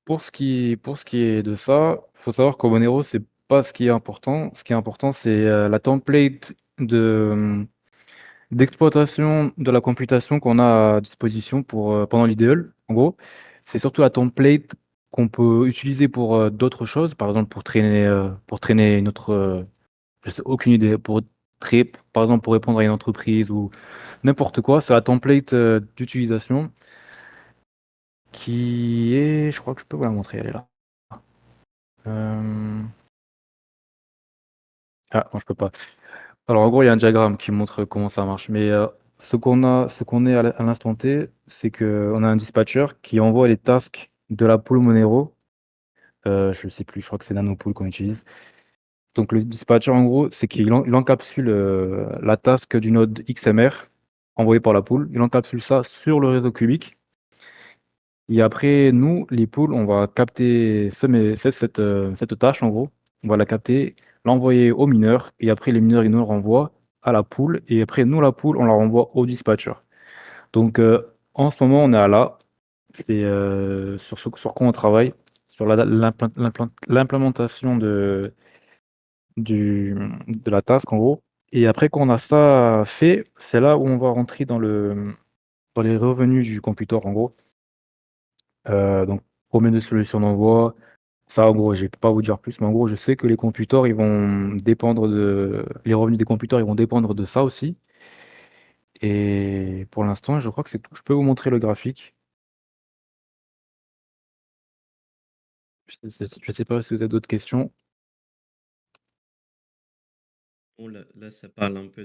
pour ce qui est de ça, faut savoir qu'au Monero, c'est pas ce qui est important. Ce qui est important, c'est la template d'exploitation de la computation qu'on a à disposition pour, pendant l'IDL. En gros, c'est surtout la template qu'on peut utiliser pour d'autres choses, par exemple pour traîner une autre, je sais aucune idée, par exemple pour répondre à une entreprise ou n'importe quoi. C'est la template d'utilisation qui est, je crois que je peux vous la montrer, elle est là. Euh, Ah non, je peux pas. Alors en gros, il y a un diagramme qui montre comment ça marche. Mais ce qu'on est à l'instant T, c'est qu'on a un dispatcher qui envoie les tasks de la pool Monero. Je sais plus, je crois que c'est Nanopool qu'on utilise. Donc le dispatcher, en gros, c'est il encapsule la task du node XMR envoyé par la pool. Il encapsule ça sur le réseau cubique. Et après, nous, les pools, on va capter cette tâche, en gros. On va la capter, l'envoyer aux mineurs, et après, les mineurs, ils nous le renvoient à la pool, et après, nous, la pool, on la renvoie au dispatcher. Donc, en ce moment, on est à là. C'est sur quoi on travaille, sur l'implémentation de la task, en gros. Et après qu'on a ça fait, c'est là où on va rentrer dans les revenus du computer, en gros. Donc, combien de solutions d'envoi? Ça, en gros, je peux pas vous dire plus, mais en gros, je sais que les revenus des computers, ils vont dépendre de ça aussi. Et pour l'instant, je crois que c'est tout. Je peux vous montrer le graphique. Je sais pas si vous avez d'autres questions. Bon, là, ça parle un peu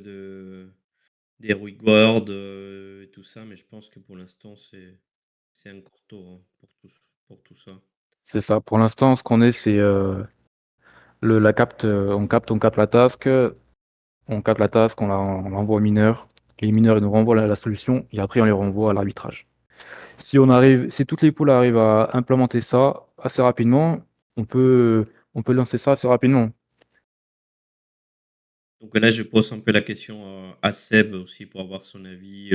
des reward et tout ça, mais je pense que pour l'instant, c'est encore tôt hein, pour tout ça. C'est ça. Pour l'instant, ce qu'on est, c'est on capte la task, on l'envoie aux mineurs. Les mineurs, ils nous renvoient la solution et après, on les renvoie à l'arbitrage. Si toutes les poules arrivent à implémenter ça assez rapidement, on peut, on peut lancer ça assez rapidement. Donc là, je pose un peu la question à Seb aussi pour avoir son avis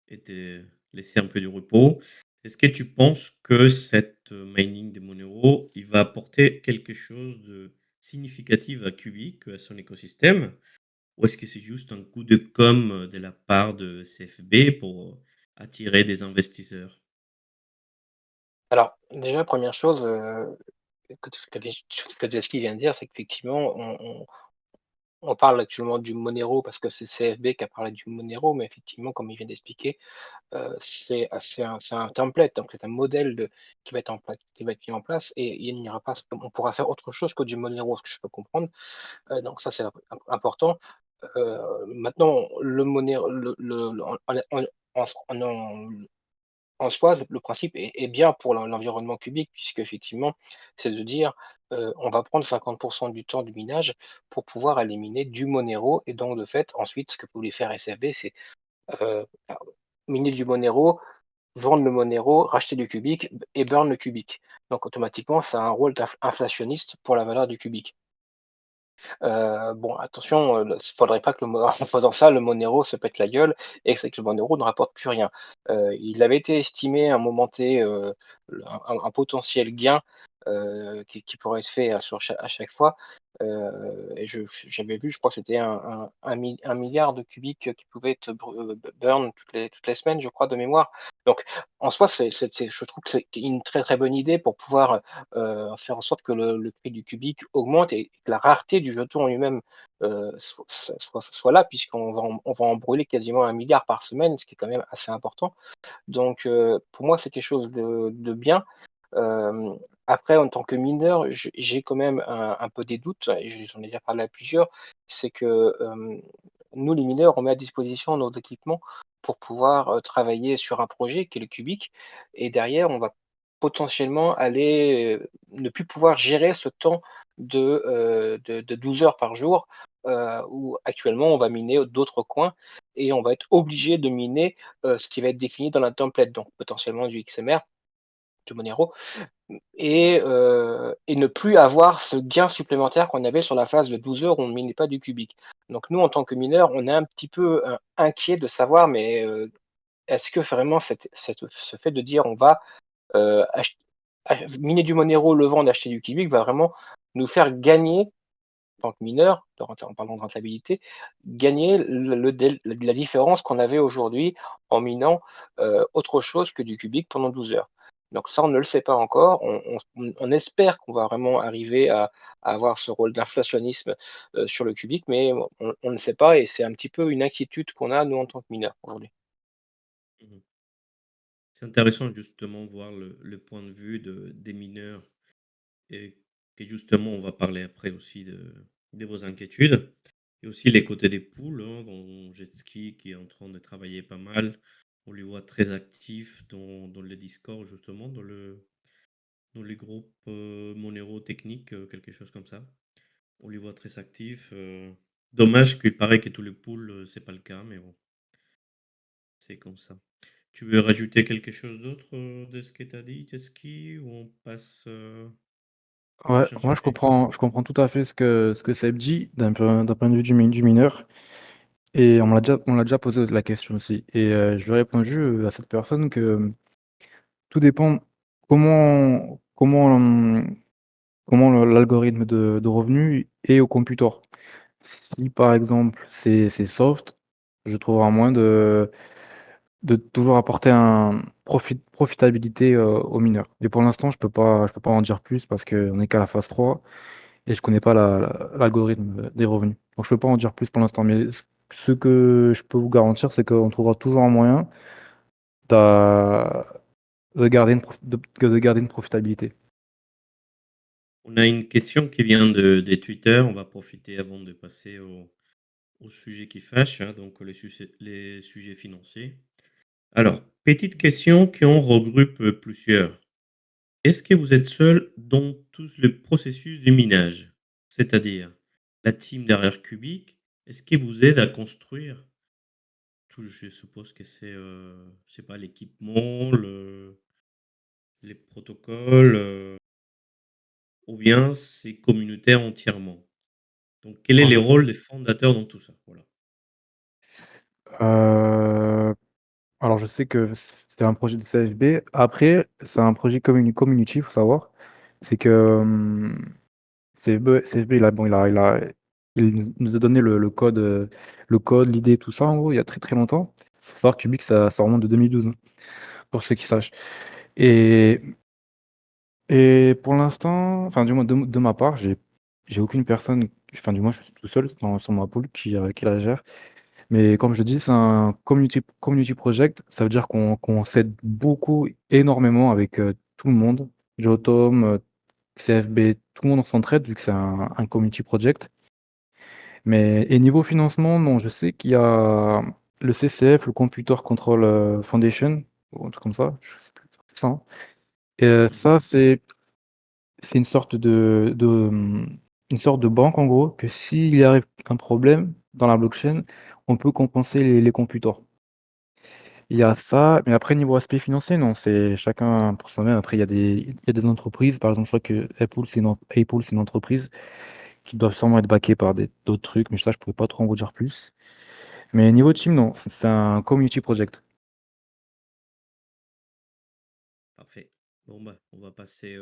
et te laisser un peu du repos. Est-ce que tu penses que cette mining des Monero, il va apporter quelque chose de significatif à Cubic, à son écosystème, ou est-ce que c'est juste un coup de com de la part de CFB pour attirer des investisseurs? Alors, déjà, première chose, que Jesky vient de dire, c'est qu'effectivement, on parle actuellement du Monero parce que c'est CFB qui a parlé du Monero, mais effectivement, comme il vient d'expliquer, c'est un template, donc c'est un modèle qui va être mis en place et il n'y aura pas on pourra faire autre chose que du Monero, ce que je peux comprendre, donc ça, c'est important. Maintenant, le Monero, le en soi, le principe est bien pour l'environnement cubique puisqu'effectivement, c'est de dire, on va prendre 50 du temps du minage pour pouvoir éliminer du Monero et donc de fait, ensuite, ce que voulait faire SFB, c'est, heu, miner du Monero, vendre le Monero, racheter du cubique et burn le cubique. Donc automatiquement, ça a un rôle inflationniste pour la valeur du cubique. Bon attention, faudrait pas que en faisant ça, le Monero se pète la gueule et que le Monero ne rapporte plus rien. Il avait été estimé à un moment T, un potentiel gain, qui pourrait être fait à chaque fois, et j'avais vu, je crois que c'était un milliard de cubiques qui pouvaient être burn toutes les semaines, je crois, de mémoire. Donc en soi, je trouve que c'est une très, très bonne idée pour pouvoir faire en sorte que le prix du cubique augmente et que la rareté du jeton en lui-même soit là, puisqu'on on va en brûler quasiment un milliard par semaine, ce qui est quand même assez important. Donc, pour moi, c'est quelque chose de bien. Hem, Après, en tant que mineur, j'ai quand même un peu des doutes et j'en ai déjà parlé à plusieurs. C'est que, nous les mineurs, on met à disposition nos équipements pour pouvoir, travailler sur un projet qui est le cubique et derrière on va potentiellement aller, ne plus pouvoir gérer ce temps de 12 heures par jour, où actuellement on va miner d'autres coins et on va être obligé de miner, ce qui va être défini dans la template, donc potentiellement du XMR, du Monero et ne plus avoir ce gain supplémentaire qu'on avait sur la phase de 12 heures où on ne minait pas du cubique. Donc nous, en tant que mineurs, on est un petit peu, inquiets de savoir, mais, est-ce que vraiment ce fait de dire on va, ach miner du Monero, le vendre, acheter du cubique va vraiment nous faire gagner en tant que mineur, en parlant de rentabilité, gagner la différence qu'on avait aujourd'hui en minant, autre chose que du cubique pendant 12 heures. Donc ça, on ne le sait pas encore. On espère qu'on va vraiment arriver à avoir ce rôle d'inflationnisme, sur le cubique, mais on ne sait pas et c'est un petit peu une inquiétude qu'on a, nous, en tant que mineurs, aujourd'hui. Mmh. C'est intéressant justement voir le point de vue des mineurs et que justement on va parler après aussi de vos inquiétudes et aussi les côtés des poules, hein, dont Jetski qui est en train de travailler pas mal. On lui voit très actif dans le Discord justement, dans les groupes, Monero techniques, quelque chose comme ça. On les voit très actifs, dommage qu'il paraît que tous les poules, c'est pas le cas, mais bon, c'est comme ça. Tu veux rajouter quelque chose d'autre, de ce que tu as dit, Jetski, ou on passe, au Ouais, prochain moi sujet? je comprends tout à fait ce que Seb dit d'un point de vue du mineur. Et on l'a déjà posé la question aussi. Et je lui ai répondu à cette personne que tout dépend comment comment l'algorithme de revenu est au computer. Si par exemple c'est soft, je trouverai un moyen de toujours apporter un profitabilité aux mineurs. Et pour l'instant, je peux pas en dire plus parce qu'on n'est qu'à la phase 3 et je connais pas l'algorithme des revenus. Donc je peux pas en dire plus pour l'instant. Mais ce que je peux vous garantir, c'est qu'on trouvera toujours un moyen d'a- de garder de garder une profitabilité. On a une question qui vient de Twitter. On va profiter avant de passer au sujet qui fâche, hein, donc les sujets financiers. Alors, petite question qui en regroupe plusieurs. Est-ce que vous êtes seul dans tout le processus du minage? C'est-à-dire, la team derrière Cubic, est-ce qu'il vous aide à construire tout, je suppose que c'est, je sais pas, l'équipement, les protocoles, ou bien c'est communautaire entièrement? Donc quel est Alors, le rôle des fondateurs dans tout ça? Voilà. euh, alors, je sais que c'est un projet de CFB. Après, c'est un projet community, il faut savoir. C'est que CFB, il nous a donné le code, l'idée, tout ça, en gros, il y a très très longtemps. Il faut savoir que Cubic, ça remonte de 2012, hein, pour ceux qui sachent. Et, et pour l'instant, enfin, du moins de ma part, j'ai aucune personne, enfin, du moins, je suis tout seul sur ma pool qui la gère. Mais comme je dis, c'est un community project. Ça veut dire qu'on s'aide beaucoup, énormément avec tout le monde. Jotom, CFB, tout le monde s'entraide vu que c'est un community project. Mais et niveau financement, non, je sais qu'il y a le CCF, le Computer Control Foundation, ou un truc comme ça, je sais plus. C'est ça, hein. Et Mmh. ça, c'est une sorte de banque en gros que s'il y arrive un problème dans la blockchain, on peut compenser les computers. Il y a ça, mais après niveau aspect financier, non, c'est chacun pour soi-même. Après, il y a des entreprises, par exemple, je crois que Apple, c'est une entreprise qui doit sûrement être backée par d'autres trucs, mais ça, je pourrais pas trop en vous dire plus. Mais niveau team, non, c'est un community project. Parfait. Bon, bah, on va passer,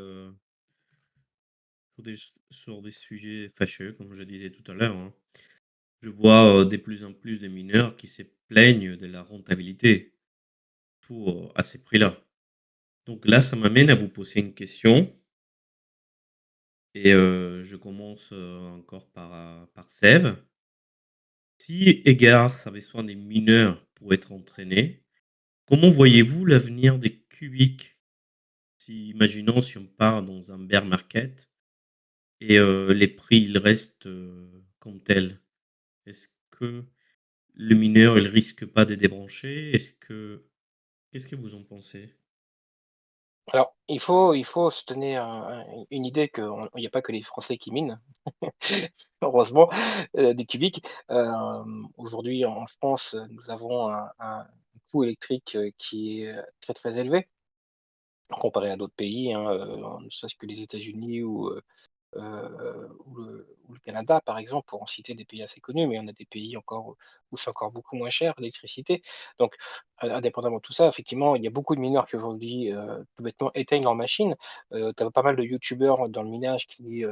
sur des sujets fâcheux, comme je disais tout à l'heure, hein. Je vois, de plus en plus de mineurs qui se plaignent de la rentabilité, tout, à ces prix-là. Donc là, ça m'amène à vous poser une question et je commence, encore par Seb. Si Egarth avait besoin des mineurs pour être entraîné, comment voyez-vous l'avenir des cubiques? Si imaginons si on part dans un bear market et les prix, ils restent, comme tels. Est-ce que le mineur, il risque pas de débrancher? Qu'est-ce que vous en pensez? Alors, il faut se donner une idée qu'il n'y a pas que les Français qui minent, heureusement, du cubique. Aujourd'hui en France, nous avons un coût électrique, qui est, très, très élevé comparé à d'autres pays, hein, ne serait-ce que les États-Unis ou le Canada, par exemple, pour en citer des pays assez connus, mais il y en a des pays encore où c'est encore beaucoup moins cher l'électricité. Donc, indépendamment de tout ça, effectivement, il y a beaucoup de mineurs qui aujourd'hui, tout bêtement éteignent leur machine. Tu as pas mal de youtubeurs dans le minage qui,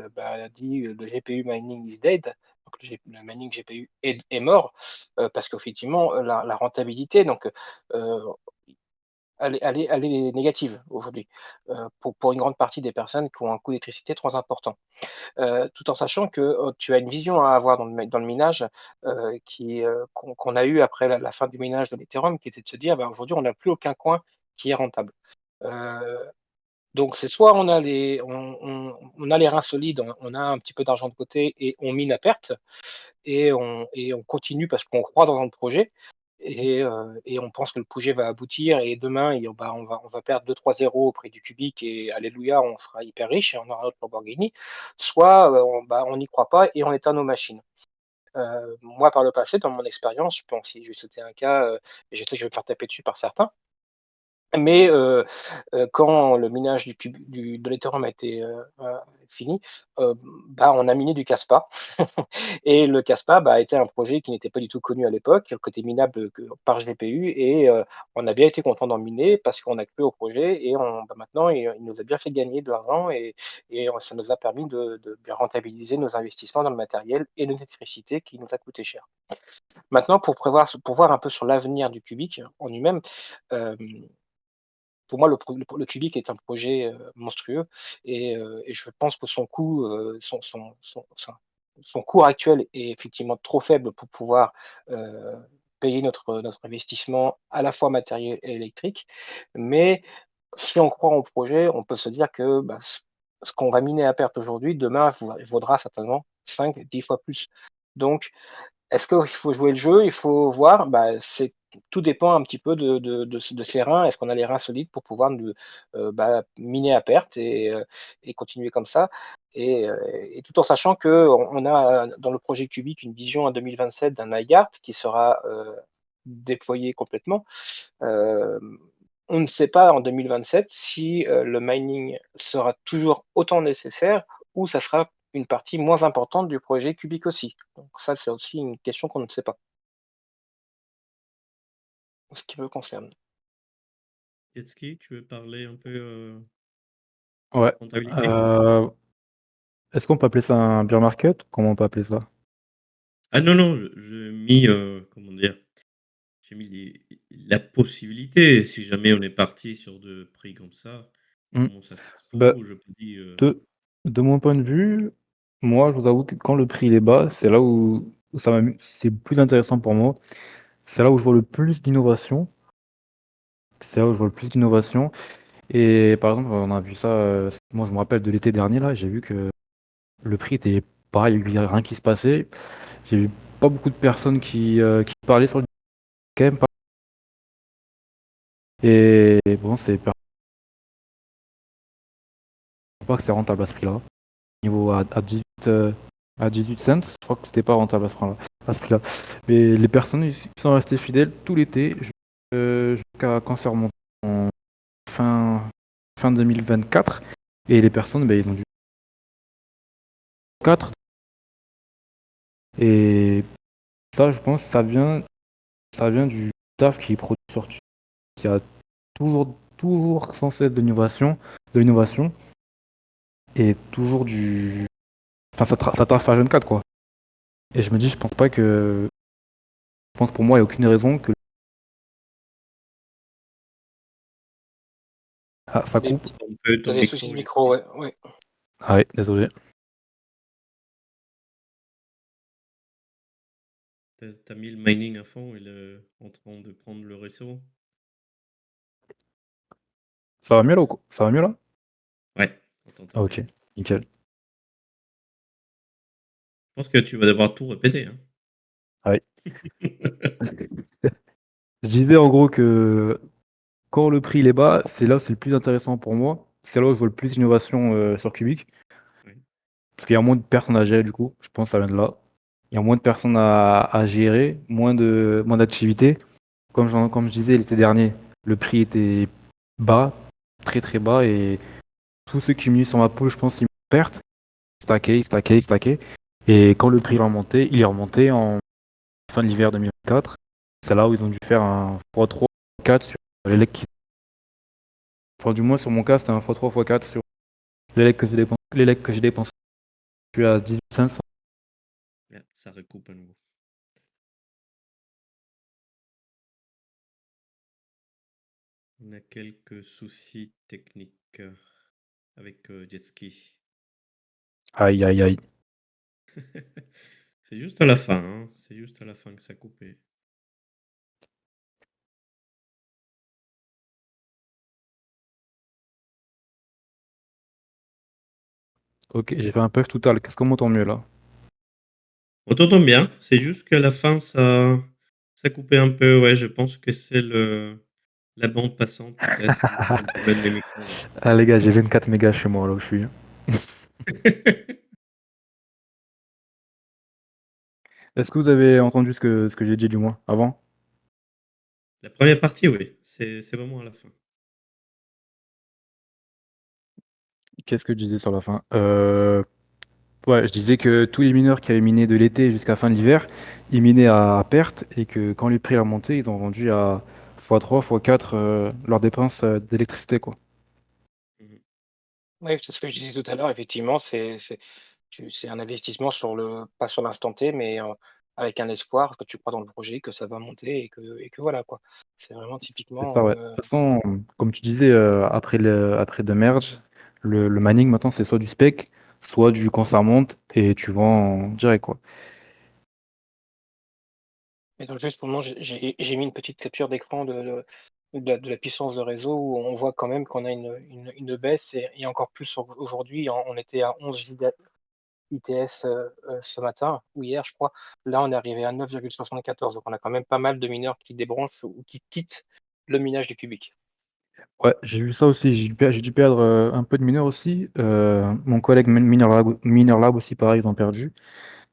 dit, «Le GPU mining is dead», donc le mining GPU est mort, parce qu'effectivement, la rentabilité donc, elle est négative aujourd'hui, pour une grande partie des personnes qui ont un coût d'électricité trop important. Tout en sachant que, tu as une vision à avoir dans le minage, qu'on a eu après la fin du minage de l'Ethereum, qui était de se dire: «Bah, aujourd'hui, on n'a plus aucun coin qui est rentable». Heu, donc c'est soit on a les reins solides, on a un petit peu d'argent de côté et on mine à perte et on continue parce qu'on croit dans le projet et on pense que le projet va aboutir et demain on va perdre 2-3 € au prix du cubique et alléluia, on sera hyper riche et on aura notre Lamborghini. Soit, on n'y croit pas et on éteint nos machines. Moi par le passé, dans mon expérience, je vais citer un cas, et je sais que je vais me faire taper dessus par certains, mais quand le minage de l'Ethereum a été, fini, on a miné du Kaspa et le Kaspa, était un projet qui n'était pas du tout connu à l'époque, côté minable que par GPU et on a bien été content d'en miner parce qu'on a cru au projet et maintenant il nous a bien fait gagner de l'argent et ça nous a permis de bien rentabiliser nos investissements dans le matériel et l'électricité qui nous a coûté cher. Maintenant pour voir un peu sur l'avenir du Cubic en lui-même, hem pour moi, le Cubic est un projet, monstrueux et je pense que son cours actuel est effectivement trop faible pour pouvoir, heu, payer notre investissement à la fois matériel et électrique. Mais si on croit au projet, on peut se dire que, ce qu'on va miner à perte aujourd'hui, demain vaudra certainement 5-10 fois plus. Donc est-ce qu'il faut jouer le jeu? Il faut voir, tout dépend un petit peu de ses reins. Est-ce qu'on a les reins solides pour pouvoir miner à perte et continuer comme ça? Et tout en sachant qu'on a dans le projet Cubic une vision en 2027 d'un iGART qui sera, déployé complètement. Hem, on ne sait pas en 2027 si, le mining sera toujours autant nécessaire ou ça sera une partie moins importante du projet Cubic aussi. Donc ça, c'est aussi une question qu'on ne sait pas, en ce qui me concerne. Jetski, tu veux parler un peu, Ouais. rentabilité? Euh, Est-ce qu'on peut appeler ça un bear market? Comment on peut appeler ça? Ah non, non, je mis, comment dire? J'ai mis la possibilité, si jamais on est parti sur de prix comme ça, Hmm. comment ça se Bah, trouve? Je me dis, de, de mon point de vue, moi, je vous avoue que quand le prix il est bas, c'est là où c'est plus intéressant pour moi. C'est là où je vois le plus d'innovation. C'est là où je vois le plus d'innovation. Et par exemple, on a vu ça, moi je me rappelle de l'été dernier, là, j'ai vu que le prix était pareil, il n'y a rien qui se passait. J'ai vu pas beaucoup de personnes qui parlaient sur le quand même pas. Et bon, pas que c'est rentable à ce prix-là. Niveau à 18, à 18 cents, je crois que c'était pas rentable à ce prix-là. Mais les personnes ils sont restées fidèles tout l'été jusqu'à quand c'est remonté en fin 2024. Et les personnes, ben, ils ont dû 4. Et ça, je pense, ça vient du taf qui est produit sur Tube. Il y a toujours sans cesse de l'innovation et toujours du. Enfin, ça traffe à jeune 4, quoi. Et je me dis, je pense pas que. Je pense pour moi, il n'y a aucune raison que. Ah, ça Des coupe. petits un peu Tu ton des soucis de micro, micro, Jetski. ouais, ouais. Ah oui, désolé. Tu as mis le mining à fond et le en train de prendre le réseau? Ça va mieux là ou quoi? Ça va mieux là? Ouais, on t'entend Ah, bien. ok, nickel. Je pense que tu vas devoir tout répéter, hein? Ouais. Je disais en gros que quand le prix il est bas, c'est là où c'est le plus intéressant pour moi. C'est là où je vois le plus d'innovation sur Cubic. Oui. Parce qu'il y a moins de personnes à gérer du coup. Je pense que ça vient de là. Il y a moins de personnes à gérer, moins d'activités. Comme je disais l'été dernier, le prix était bas, très très bas. Et tous ceux qui mis sur ma poule, je pense, ils perdent. Stacké, stacké, stacké. Et quand le prix il est remonté en fin de l'hiver 2024. C'est là où ils ont dû faire un x3, x4 sur les legs qui. Enfin, du moins, sur mon cas, c'était un x3, x4 sur les legs que j'ai dépensé. Les legs que j'ai dépensés. Je suis à 18 500. Là, ça recoupe à nouveau. On a quelques soucis techniques avec Jetski. Aïe, aïe, aïe. C'est juste à la fin, hein. C'est juste à la fin que ça a coupé. Ok, j'ai fait un push total. Qu'est-ce qu'on m'entend mieux là? On t'entend bien, c'est juste qu'à la fin, ça coupait un peu. Ouais, je pense que c'est la bande passante, peut-être, ou un problème des micros. Ouais. Ah les gars, j'ai 24 mégas chez moi là où je suis. Est-ce que vous avez entendu ce que j'ai dit du moins avant? La première partie, oui, c'est vraiment à la fin. Qu'est-ce que je disais sur la fin? Ouais, je disais que tous les mineurs qui avaient miné de l'été jusqu'à fin de l'hiver, ils minaient à perte et que quand les prix ont monté, ils ont vendu à x3, x4 leurs dépenses d'électricité, quoi. Mhm. Oui, c'est ce que je disais tout à l'heure, effectivement, c'est un investissement pas sur l'instant T, mais avec un espoir que tu crois dans le projet, que ça va monter et que voilà, quoi. C'est vraiment C'est ça, typiquement. ouais. De toute façon, comme tu disais, après le merge, le mining maintenant, c'est soit du spec, soit du quand ça monte et tu vends en direct, quoi. Et donc, juste pour le moment, j'ai mis une petite capture d'écran de la puissance de réseau où on voit quand même qu'on a une baisse et encore plus aujourd'hui. On était à 11 giga ITS ce matin ou hier, je crois. Là, on est arrivé à 9,74. Donc, on a quand même pas mal de mineurs qui débranchent ou qui quittent le minage du cubique. Ouais, j'ai vu ça aussi. J'ai dû perdre un peu de mineurs aussi. Mon collègue Minor Lab aussi, pareil, ils ont perdu.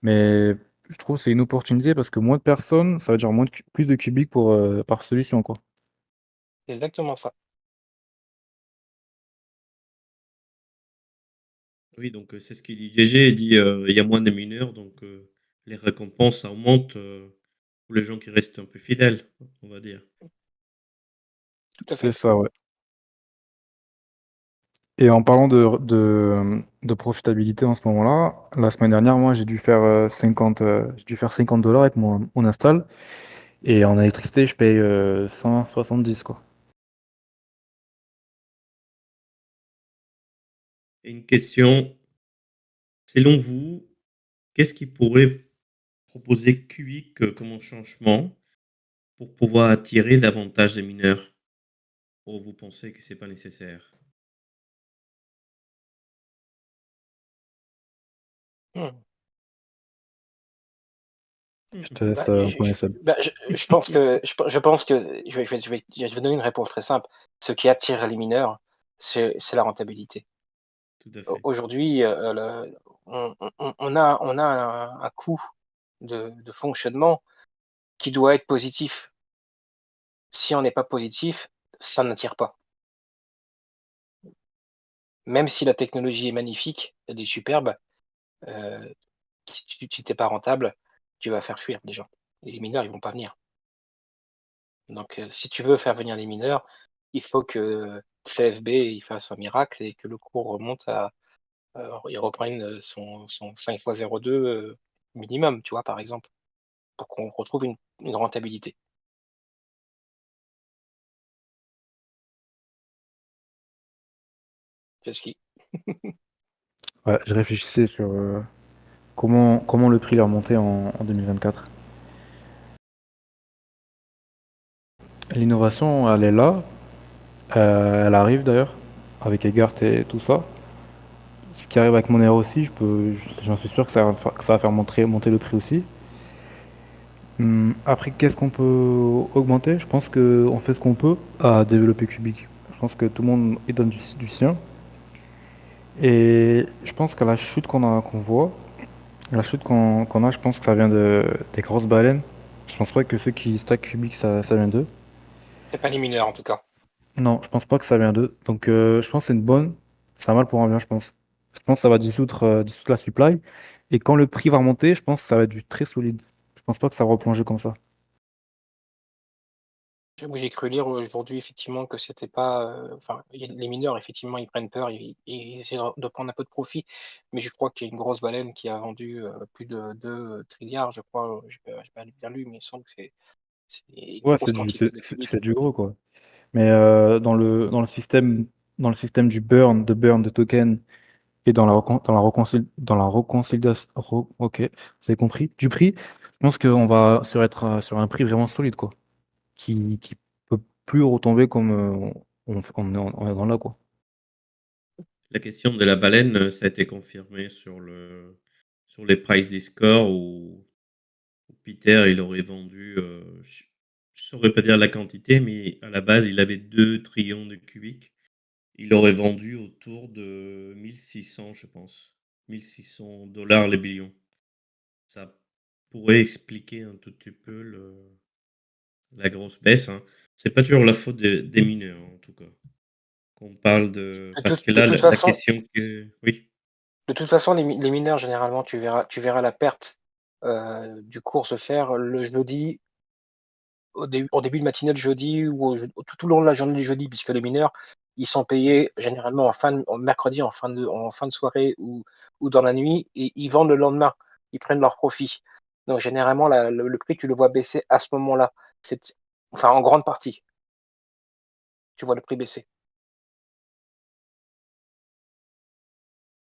Mais je trouve que c'est une opportunité parce que moins de personnes, ça veut dire plus de cubiques par solution, quoi. C'est exactement ça. Oui, donc c'est ce qu'il dit GG. Il dit il y a moins de mineurs, donc les récompenses augmentent pour les gens qui restent un peu fidèles, on va dire. Tout à C'est fait. ça, ouais. Et en parlant de profitabilité en ce moment-là, la semaine dernière, moi, j'ai dû faire 50 dollars avec mon install. Et en électricité, je paye 170, quoi. Et une question, selon vous, qu'est-ce qui pourrait proposer QX comme un changement pour pouvoir attirer davantage de mineurs? Ou vous pensez que c'est pas nécessaire? Hmm. Je te laisse Bah, premier Seb. je pense que je vais donner une réponse très simple. Ce qui attire les mineurs, c'est la rentabilité. Tout à fait. Aujourd'hui, on a un coût de fonctionnement qui doit être positif. Si on n'est pas positif, ça n'attire pas. Même si la technologie est magnifique, elle est superbe, heu, si tu es pas rentable, tu vas faire fuir les gens et les mineurs, ils vont pas venir. Donc si tu veux faire venir les mineurs, il faut que CFB, il fasse un miracle et que le cours remonte il reprenne, son 5 fois 0,2, minimum, tu vois, par exemple, pour qu'on retrouve une rentabilité. C'est ce qui Ouais, je réfléchissais sur comment le prix est remonté en 2024. L'innovation, elle est là. Elle arrive d'ailleurs, avec Egart et tout ça. Ce qui arrive avec Monero aussi, j'en suis sûr que ça va faire monter le prix aussi. Après, qu'est-ce qu'on peut augmenter? Je pense qu'on fait ce qu'on peut à développer Cubic. Je pense que tout le monde y donne du sien. Et je pense que la chute qu'on voit, la chute qu'on a, je pense que ça vient des grosses baleines. Je pense pas que ceux qui stack Cubic, ça vient d'eux. C'est pas les mineurs en tout cas. Non, je pense pas que ça vient d'eux. Donc, je pense que c'est une bonne. C'est un mal pour un bien, je pense. Je pense que ça va dissoudre la supply. Et quand le prix va remonter, je pense que ça va être du très solide. Je pense pas que ça va replonger comme ça. Moi, j'ai cru lire aujourd'hui effectivement que c'était pas, enfin, les mineurs effectivement, ils prennent peur, ils essaient de prendre un peu de profit, mais je crois qu'il y a une grosse baleine qui a vendu, plus de 2 trilliards, je crois, j'ai pas bien lu, mais il me semble que c'est une Ouais, grosse quantité de c'est cubiques. du gros, quoi. Mais dans le système de burn de token et dans la réconciliation, ok, vous avez compris, du prix, je pense qu'on va être sur un prix vraiment solide, quoi, qui peut plus retomber comme on est dans là, quoi. La question de la baleine, ça a été confirmé sur les price Discord où Peter, il aurait vendu, je saurais pas dire la quantité, mais à la base, il avait 2 trillions de cubiques. Il aurait vendu autour de 1 600, je pense. 1 600 $ les billions. Ça pourrait expliquer un tout petit peu la grosse baisse, hein. C'est pas toujours la faute des mineurs, en tout cas. Qu'on parle de De parce toute que de là, toute la façon question que oui? de toute façon, les mineurs généralement, tu verras la perte, du cours se faire le jeudi. Au début de matinée de jeudi ou tout au long de la journée du jeudi, puisque les mineurs, ils sont payés généralement en mercredi, en fin de soirée ou dans la nuit et ils vendent le lendemain. Ils prennent leur profit. Donc généralement, le prix, tu le vois baisser à ce moment-là. C'est enfin, en grande partie, tu vois le prix baisser.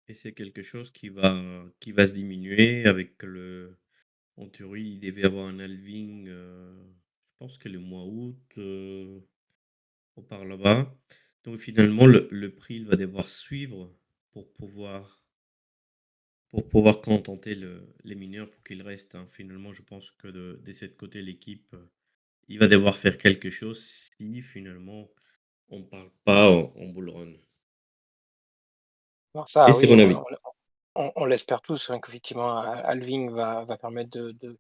Et c'est quelque chose qui va se diminuer avec en théorie, il devait y avoir un halving, je pense que le mois août, ou par là-bas. Donc finalement, le prix, il va devoir suivre pour pouvoir pour pouvoir contenter les mineurs pour qu'ils restent, hein. Finalement, je pense que de cette côté, l'équipe, il va devoir faire quelque chose si finalement on parle pas en bull run. Alors Et ça, c'est oui, mon avis. on l'espère tous, hein, qu'effectivement halving va permettre de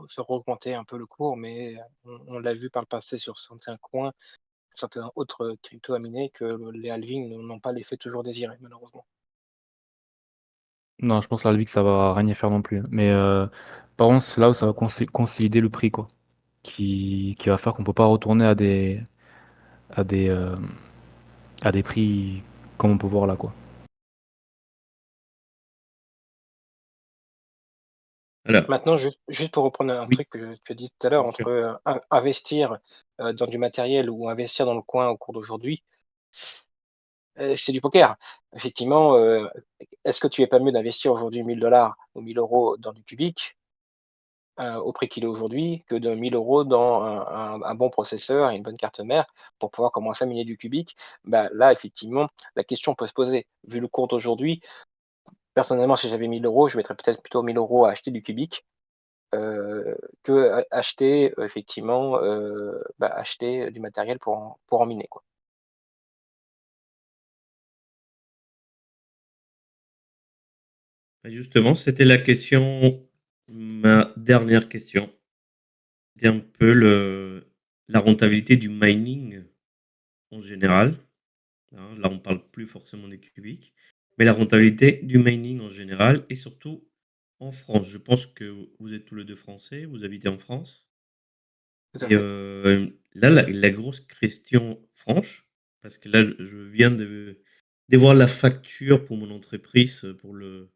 se augmenter un peu le cours, mais on l'a vu par le passé sur certains coins, certains autres cryptos à miner que les halvings n'ont pas l'effet toujours désiré, malheureusement. Non, je pense que la Ligue, ça va rien y faire non plus. Mais par contre, c'est là où ça va consolider le prix, quoi. Qui va faire qu'on peut pas retourner à des, euh, à des prix comme on peut voir là, quoi. Alors, Maintenant, juste pour reprendre un oui, truc que tu as dit tout à l'heure, bien sûr. entre investir dans du matériel ou investir dans le coin au cours d'aujourd'hui, c'est du poker. Effectivement, est-ce que tu es pas mieux d'investir aujourd'hui 1 000 $ ou 1 000 € dans du cubique, au prix qu'il est aujourd'hui, que de 1 000 € dans un bon processeur et une bonne carte mère pour pouvoir commencer à miner du cubique? Bah, là, effectivement, la question peut se poser. Vu le cours d'aujourd'hui, personnellement, si j'avais 1 000 €, je mettrais peut-être plutôt 1 000 € à acheter du cubique, que acheter effectivement, acheter du matériel pour en miner, quoi. Bah, justement, c'était ma dernière question. C'était un peu la rentabilité du mining en général, hein. Là, on parle plus forcément des cubiques, mais la rentabilité du mining en général et surtout en France. Je pense que vous êtes tous les 2 français, vous habitez en France Tout à et fait. là, la grosse question franche, parce que là, je viens de voir la facture pour mon entreprise, pour le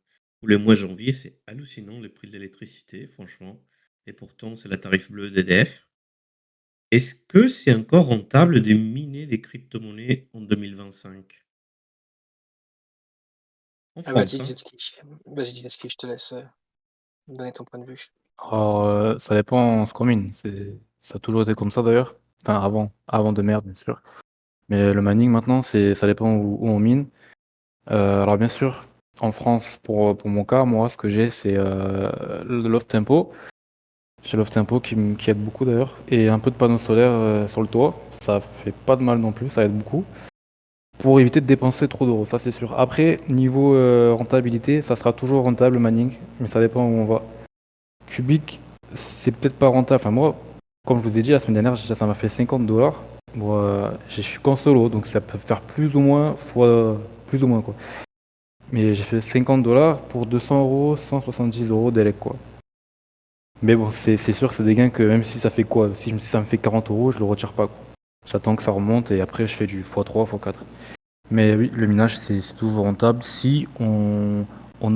mois de janvier. C'est hallucinant les prix de l'électricité, franchement, et pourtant c'est la tarif bleue d'EDF. Est-ce que c'est encore rentable de miner des cryptomonnaies en 2025? En Ah, France, hein? Vas-y Zetki, je te laisse, donner ton point de vue. Alors, ça dépend ce qu'on mine. Ça a toujours été comme ça d'ailleurs. Enfin, avant de merde, bien sûr. Mais le mining maintenant, ça dépend où on mine. Alors bien sûr, en France, pour mon cas, moi, ce que j'ai, c'est le loft tempo. chez Love Tempo qui aide beaucoup d'ailleurs. Et un peu de panneaux solaires sur le toit. Ça fait pas de mal non plus, ça aide beaucoup. Pour éviter de dépenser trop d'euros, ça c'est sûr. Après, niveau rentabilité, ça sera toujours rentable Manning, mais ça dépend où on va. Cubic, c'est peut-être pas rentable. Enfin, moi, comme je vous ai dit la semaine dernière, ça m'a fait 50 $. Moi, je suis qu'en solo, donc ça peut faire plus ou moins fois plus ou moins quoi. Mais j'ai fait 50 $ pour 200 euros, 170 euros d'élec quoi. Mais bon, c'est sûr, c'est des gains que même si ça fait quoi, si ça me fait 40 euros, je le retire pas, quoi. J'attends que ça remonte et après je fais du x3, x4. Mais oui, le minage c'est toujours rentable si on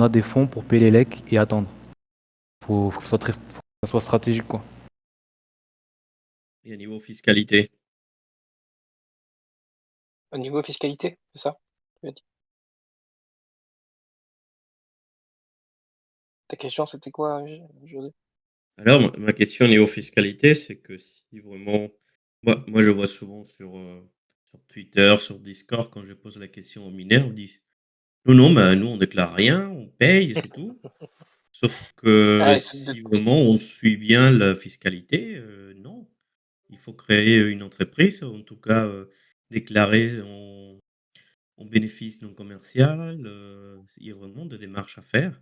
a des fonds pour payer les lecs et attendre. Faut que faut que ça soit stratégique quoi. Et à niveau fiscalité? Au niveau fiscalité, c'est ça? Tu as dit? Ta question, c'était quoi, José? Alors ma question niveau fiscalité, c'est que si vraiment moi je vois souvent sur Twitter, sur Discord, quand je pose la question aux mineurs, ils disent: «Non, non, bah, nous on déclare rien, on paye et c'est tout». Sauf que Ah, et si vraiment on suit bien la fiscalité, non. Il faut créer une entreprise, en tout cas, déclarer en bénéfice non commercial, il y a vraiment des démarches à faire.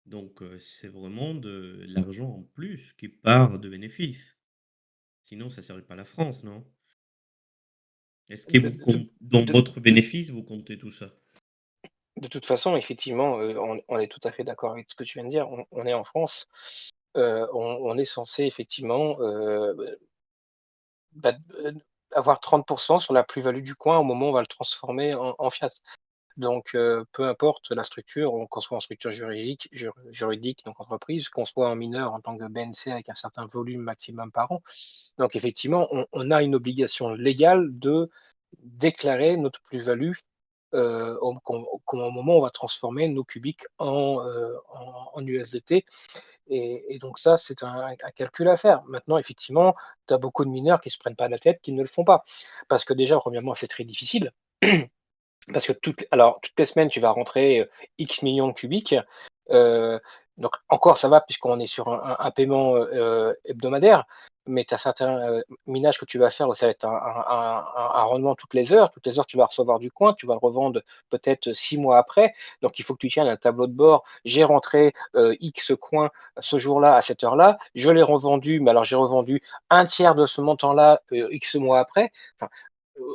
Donc c'est vraiment de l'argent en plus qui part de bénéfices. Sinon ça ne servirait pas la France, non? Est-ce que de vous de toute comptez dans de votre bénéfice, vous comptez tout ça? de toute façon, effectivement, on est tout à fait d'accord avec ce que tu viens de dire. On est en France, on est censé effectivement, bah, avoir 30 sur la plus-value du coin au moment où on va le transformer en fiat. Donc, peu importe la structure, qu'on soit en structure juridique, donc entreprise, qu'on soit en mineur en tant que BNC avec un certain volume maximum par an. Donc effectivement, on a une obligation légale de déclarer notre plus-value, au moment où on va transformer nos cubiques en USDT, et donc ça, c'est un calcul à faire. Maintenant, effectivement, tu as beaucoup de mineurs qui ne se prennent pas la tête, qui ne le font pas. Parce que déjà, premièrement, c'est très difficile. Parce que toutes les semaines, tu vas rentrer, X millions de cubiques, heu, donc encore ça va puisqu'on est sur un paiement, hebdomadaire, mais tu as certains, minages que tu vas faire où ça va être un rendement toutes les heures. Toutes les heures, tu vas recevoir du coin, tu vas le revendre peut-être 6 mois après, donc il faut que tu tiennes un tableau de bord. J'ai rentré, X coins ce jour-là, à cette heure-là, je l'ai revendu, mais alors j'ai revendu un tiers de ce montant-là, X mois après. Enfin,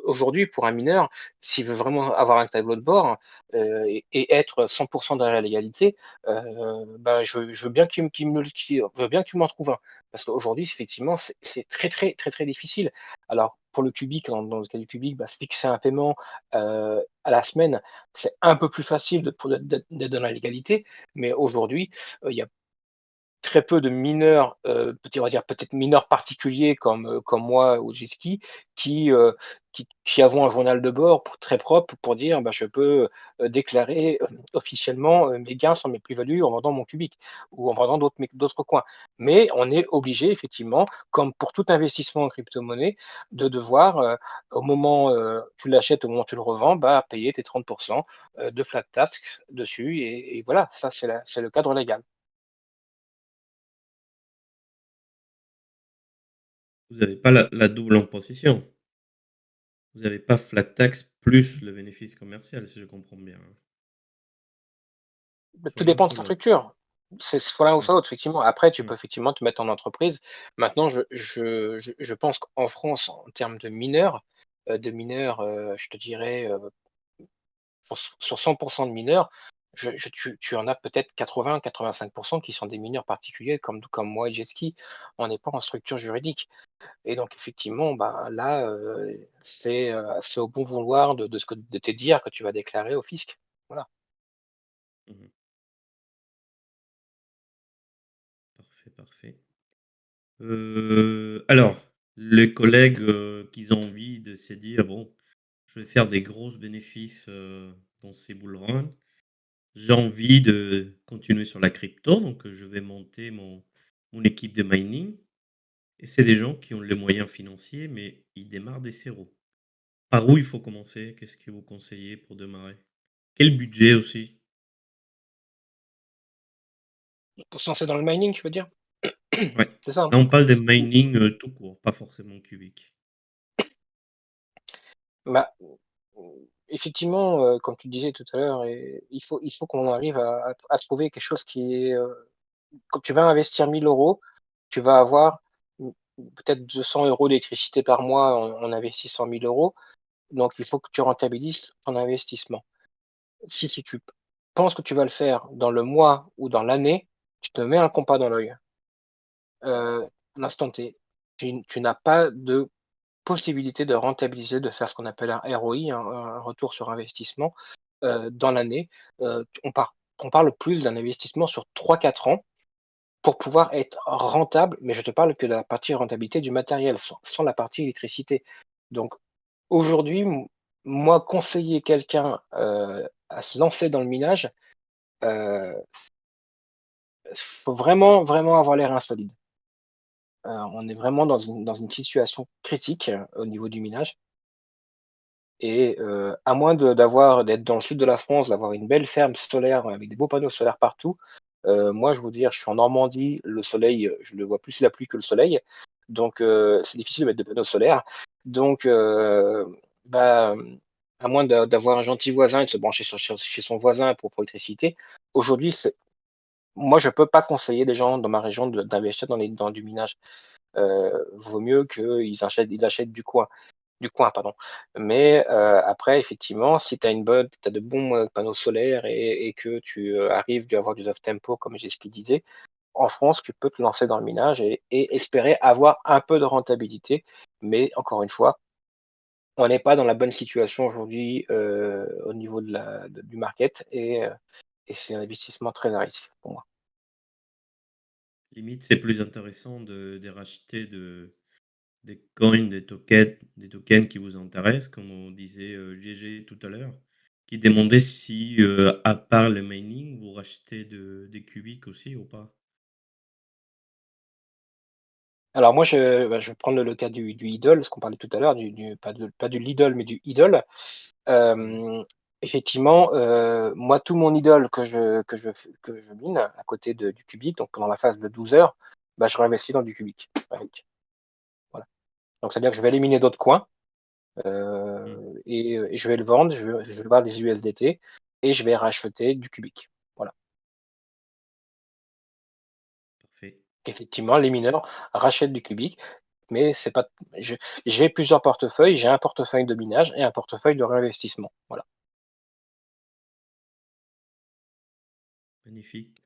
aujourd'hui, pour un mineur, s'il veut vraiment avoir un tableau de bord, et être 100 derrière la légalité, bah, je veux bien je veux bien que tu m'en trouves un. Parce qu'aujourd'hui, effectivement, c'est très, très, très, très difficile. Alors, pour le cubique, dans le cas du cubique, bah, fixer un paiement, à la semaine, c'est un peu plus facile d'être dans la légalité. Mais aujourd'hui, il y a très peu de mineurs, on va dire peut-être mineurs particuliers comme moi ou Jesky, qui, qui avons un journal de bord très propre pour dire: «Bah, je peux, déclarer, officiellement, mes gains sur mes plus-values en vendant mon cubique ou en vendant d'autres coins». Mais on est obligé effectivement, comme pour tout investissement en crypto-monnaie, de devoir, au moment, tu l'achètes, au moment où tu le revends, bah, payer tes 30 de flat tax dessus, et voilà, ça c'est le cadre légal. Vous n'avez pas la double imposition? Vous n'avez pas flat tax plus le bénéfice commercial, si je comprends bien, hein? Tout Soit l'un, dépend de soit ta l'autre. structure. C'est soit l'un ou Mmh, soit l'autre, effectivement. Après, tu mmh. peux effectivement te mettre en entreprise. Maintenant, je pense qu'en France, en termes je te dirais, sur 100 de mineurs, tu en as peut-être 80-85 qui sont des mineurs particuliers comme moi et Jetski. On n'est pas en structure juridique, et donc effectivement, bah, là, c'est au bon vouloir de tes dires que tu vas déclarer au fisc. Voilà. Mmh. Parfait, parfait. Alors, les collègues, qui ont envie de se dire: «Bon, je vais faire des grosses bénéfices, dans ces bull run. J'ai envie de continuer sur la crypto, donc je vais monter mon équipe de mining». Et c'est des gens qui ont les moyens financiers, mais ils démarrent des zéros. Par où il faut commencer? Qu'est-ce que vous conseillez pour démarrer? Quel budget aussi? Pour se lancer dans le mining, tu veux dire? Ouais. C'est ça, hein? Là, on parle de mining, tout court, pas forcément cubique. Bah, effectivement, comme tu disais tout à l'heure, il faut qu'on arrive à trouver quelque chose qui est, quand tu vas investir 1 000 €, tu vas avoir, mmh, peut-être 200 € d'électricité par mois en investissant 1 000 €. Donc il faut que tu rentabilises ton investissement. Si tu penses que tu vas le faire dans le mois ou dans l'année, tu te mets un compas dans l'œil. À l'instant T, tu n'as pas de possibilité de rentabiliser, de faire ce qu'on appelle un ROI, un retour sur investissement, dans l'année. On parle plus d'un investissement sur 3 4 ans pour pouvoir être rentable, mais je te parle que de la partie rentabilité du matériel, sans la partie électricité. Donc aujourd'hui, moi, conseiller quelqu'un, à se lancer dans le minage, heu, faut vraiment, vraiment avoir les reins solides. On est vraiment dans une situation critique, au niveau du minage. Et à moins d'être dans le sud de la France, d'avoir une belle ferme solaire avec des beaux panneaux solaires partout, moi je vous dire, je suis en Normandie, le soleil, je le vois plus la pluie que le soleil, donc c'est difficile de mettre des panneaux solaires. Donc bah, à moins d'avoir un gentil voisin et de se brancher chez son voisin pour l'électricité, aujourd'hui, moi je peux pas conseiller des gens dans ma région d'investir dans du minage. Vaut mieux qu'ils achètent du coin, pardon. Mais après effectivement, si tu as de bons, panneaux solaires et que tu, arrives à avoir du off tempo comme j'ai expliqué, en France, tu peux te lancer dans le minage et espérer avoir un peu de rentabilité. Mais encore une fois, on n'est pas dans la bonne situation aujourd'hui, au niveau du market et c'est un investissement très à risque pour moi. Limite, c'est plus intéressant de racheter des coins, des tokens qui vous intéressent, comme on disait, GG tout à l'heure, qui demandait si, à part le mining, vous rachetez des cubiques aussi ou pas? Alors moi, je vais prendre le cas du idol, ce qu'on parlait tout à l'heure, pas du Lidl, mais du idol. Mmh. Effectivement, moi, tout mon idole que je mine à côté du cubique, donc pendant la phase de 12 heures, bah, je réinvestis dans du cubique avec. Voilà. Donc c'est-à-dire que je vais éliminer d'autres coins, Mmh. et je vais le vendre, je vais voir les USDT et je vais racheter du cubique. Voilà. Parfait. Effectivement, les mineurs rachètent du cubique, mais c'est pas je j'ai plusieurs portefeuilles, j'ai un portefeuille de minage et un portefeuille de réinvestissement. Voilà. Magnifique.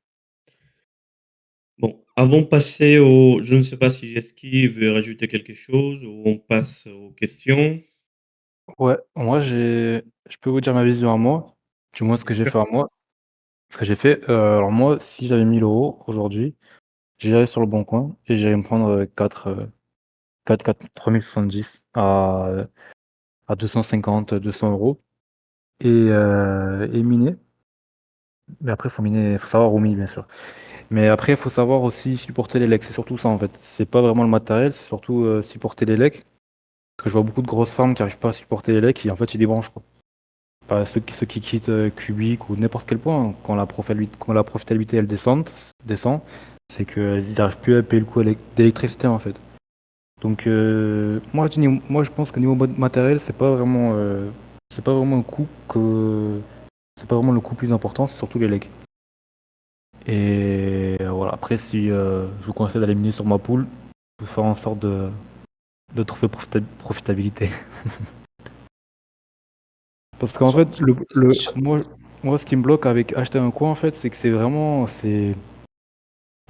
Bon, avant de passer au je ne sais pas si Jesky veut rajouter quelque chose ou on passe aux questions? Ouais, moi je peux vous dire ma vision à moi, du moins ce Bien que j'ai sûr. fait à moi. Ce que j'ai fait, alors moi, si j'avais 1 000 € aujourd'hui, j'irais sur le bon coin et j'irais me prendre, 4 3070 à 250-200 € et miner. Mais après, faut savoir où miner, bien sûr. Mais après, il faut savoir aussi supporter les legs, c'est surtout ça, en fait. C'est pas vraiment le matériel, c'est surtout, supporter les legs. Parce que je vois beaucoup de grosses farms qui arrivent pas à supporter les legs et en fait, ils débranchent, quoi. Bah, ceux qui quittent, Cubic ou n'importe quel point, hein, quand la profitabilité, elle descend, c'est qu'ils n'arrivent plus à payer le coût d'électricité, en fait. Donc, moi, je pense que niveau matériel, c'est pas vraiment un coût que c'est pas vraiment le coût plus important, c'est surtout les legs. Et voilà, après, si je vous conseille d'aller miner sur ma pool, pour faire en sorte de trouver profitabilité. Parce qu'en Sur fait, sur moi, ce qui me bloque avec acheter un coin, en fait, c'est que je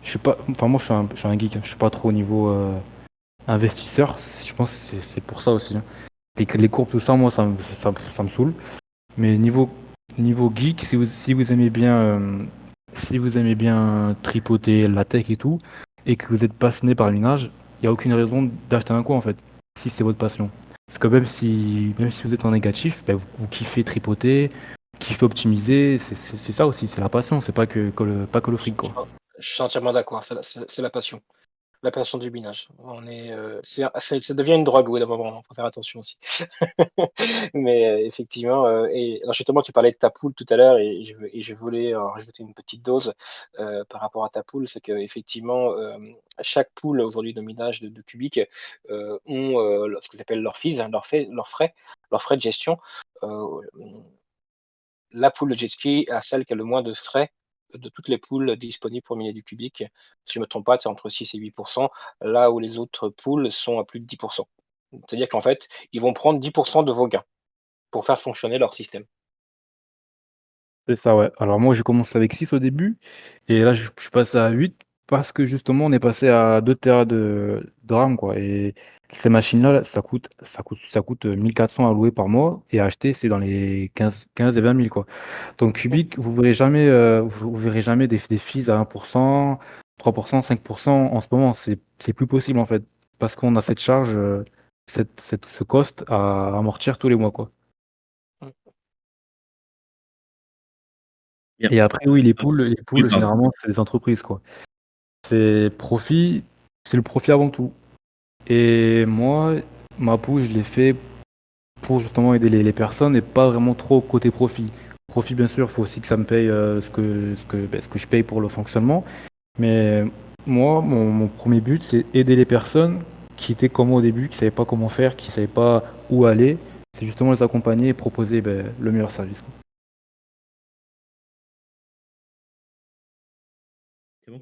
suis pas, enfin, moi, je suis un geek, hein, je suis pas trop au niveau investisseur. Je pense que c'est pour ça aussi, hein. Les courbes, tout ça, moi, ça me saoule. Mais niveau geek, si vous aimez bien tripoter la tech et tout, et que vous êtes passionné par le minage, il n'y a aucune raison d'acheter un coin en fait, si c'est votre passion. Parce que même si vous êtes en négatif, ben, vous kiffez tripoter, vous kiffez optimiser, c'est ça aussi, c'est la passion, c'est pas que le fric quoi. je suis entièrement d'accord, c'est la passion. La passion du binage. Ça devient une drogue au bout d'un moment, faut faire attention aussi. Mais, effectivement, et alors justement tu parlais de ta poule tout à l'heure et je voulais en rajouter une petite dose, par rapport à ta poule. C'est qu'effectivement, chaque poule aujourd'hui de minage de cubiques, ont, ce qu'ils appellent leurs fees, hein, leurs frais de gestion. Hem, la poule de jet ski a celle qui a le moins de frais de toutes les poules disponibles pour miner du cubique. Si je ne me trompe pas, c'est entre 6 et 8, là où les autres poules sont à plus de 10. C'est-à-dire qu'en fait, ils vont prendre 10 de vos gains pour faire fonctionner leur système. C'est ça, ouais. Alors moi, j'ai commencé avec 6 au début et là, je suis passé à 8 parce que justement, on est passé à 2 téra de RAM, quoi et ces machines-là, ça coûte 1 400 à louer par mois et à acheter, c'est dans les 15 et 20 000, quoi. Donc Mmh. Cubic, vous verrez jamais des fees à 1 3 5 en ce moment. C'est plus possible, en fait, parce qu'on a cette charge, ce cost à amortir tous les mois, quoi. Mmh. Bien. Et après, oui, les Ah, poules les oui, poules, pardon. généralement, c'est des entreprises, quoi. C'est profit, c'est le profit avant tout. Et moi, ma poule, je l'ai fait pour justement aider les personnes et pas vraiment trop côté profit. Profit, bien sûr, il faut aussi que ça me paye ce que je paye pour le fonctionnement. Mais moi, mon premier but, c'est aider les personnes qui étaient comme moi au début, qui ne savaient pas comment faire, qui ne savaient pas où aller. C'est justement les accompagner et proposer le meilleur service, quoi. C'est bon?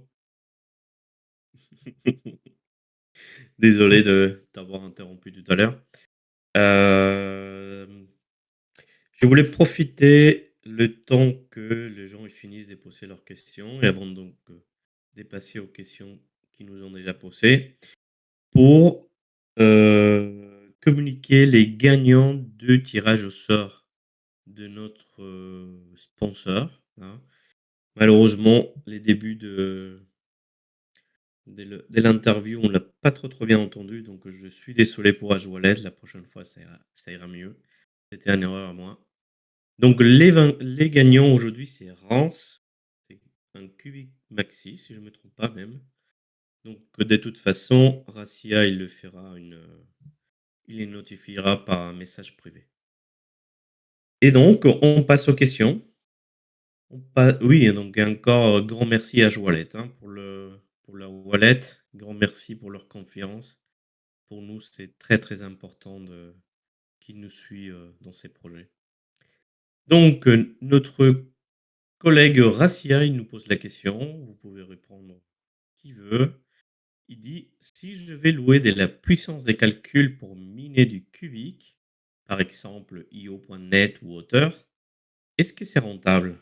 Désolé de t'avoir interrompu tout à l'heure. Hem, je voulais profiter le temps que les gens ils finissent de poser leurs questions et avant donc, de passer aux questions qu'ils nous ont déjà posées, pour, communiquer les gagnants de tirage au sort de notre, sponsor, hein. Malheureusement, les débuts de l'interview, on l'a pas trop bien entendu, donc je suis désolé pour Wallet. La prochaine fois, ça ira mieux. C'était une erreur à moi. Donc les gagnants aujourd'hui, c'est Rance, c'est un Cubic Maxi, si je ne me trompe pas même. Donc de toute façon, Racia, il les notifiera par un message privé. Et donc on passe aux questions. Oui, donc encore, grand merci à Joallet, hein, pour la wallet. Grand merci pour leur confiance. Pour nous, c'est très important de qu'ils nous suivent, dans ces projets. Donc, notre collègue Racia, il nous pose la question, vous pouvez répondre qui veut. Il dit: «Si je vais louer de la puissance de calcul pour miner du cubique, par exemple io.net ou Author, est-ce que c'est rentable?»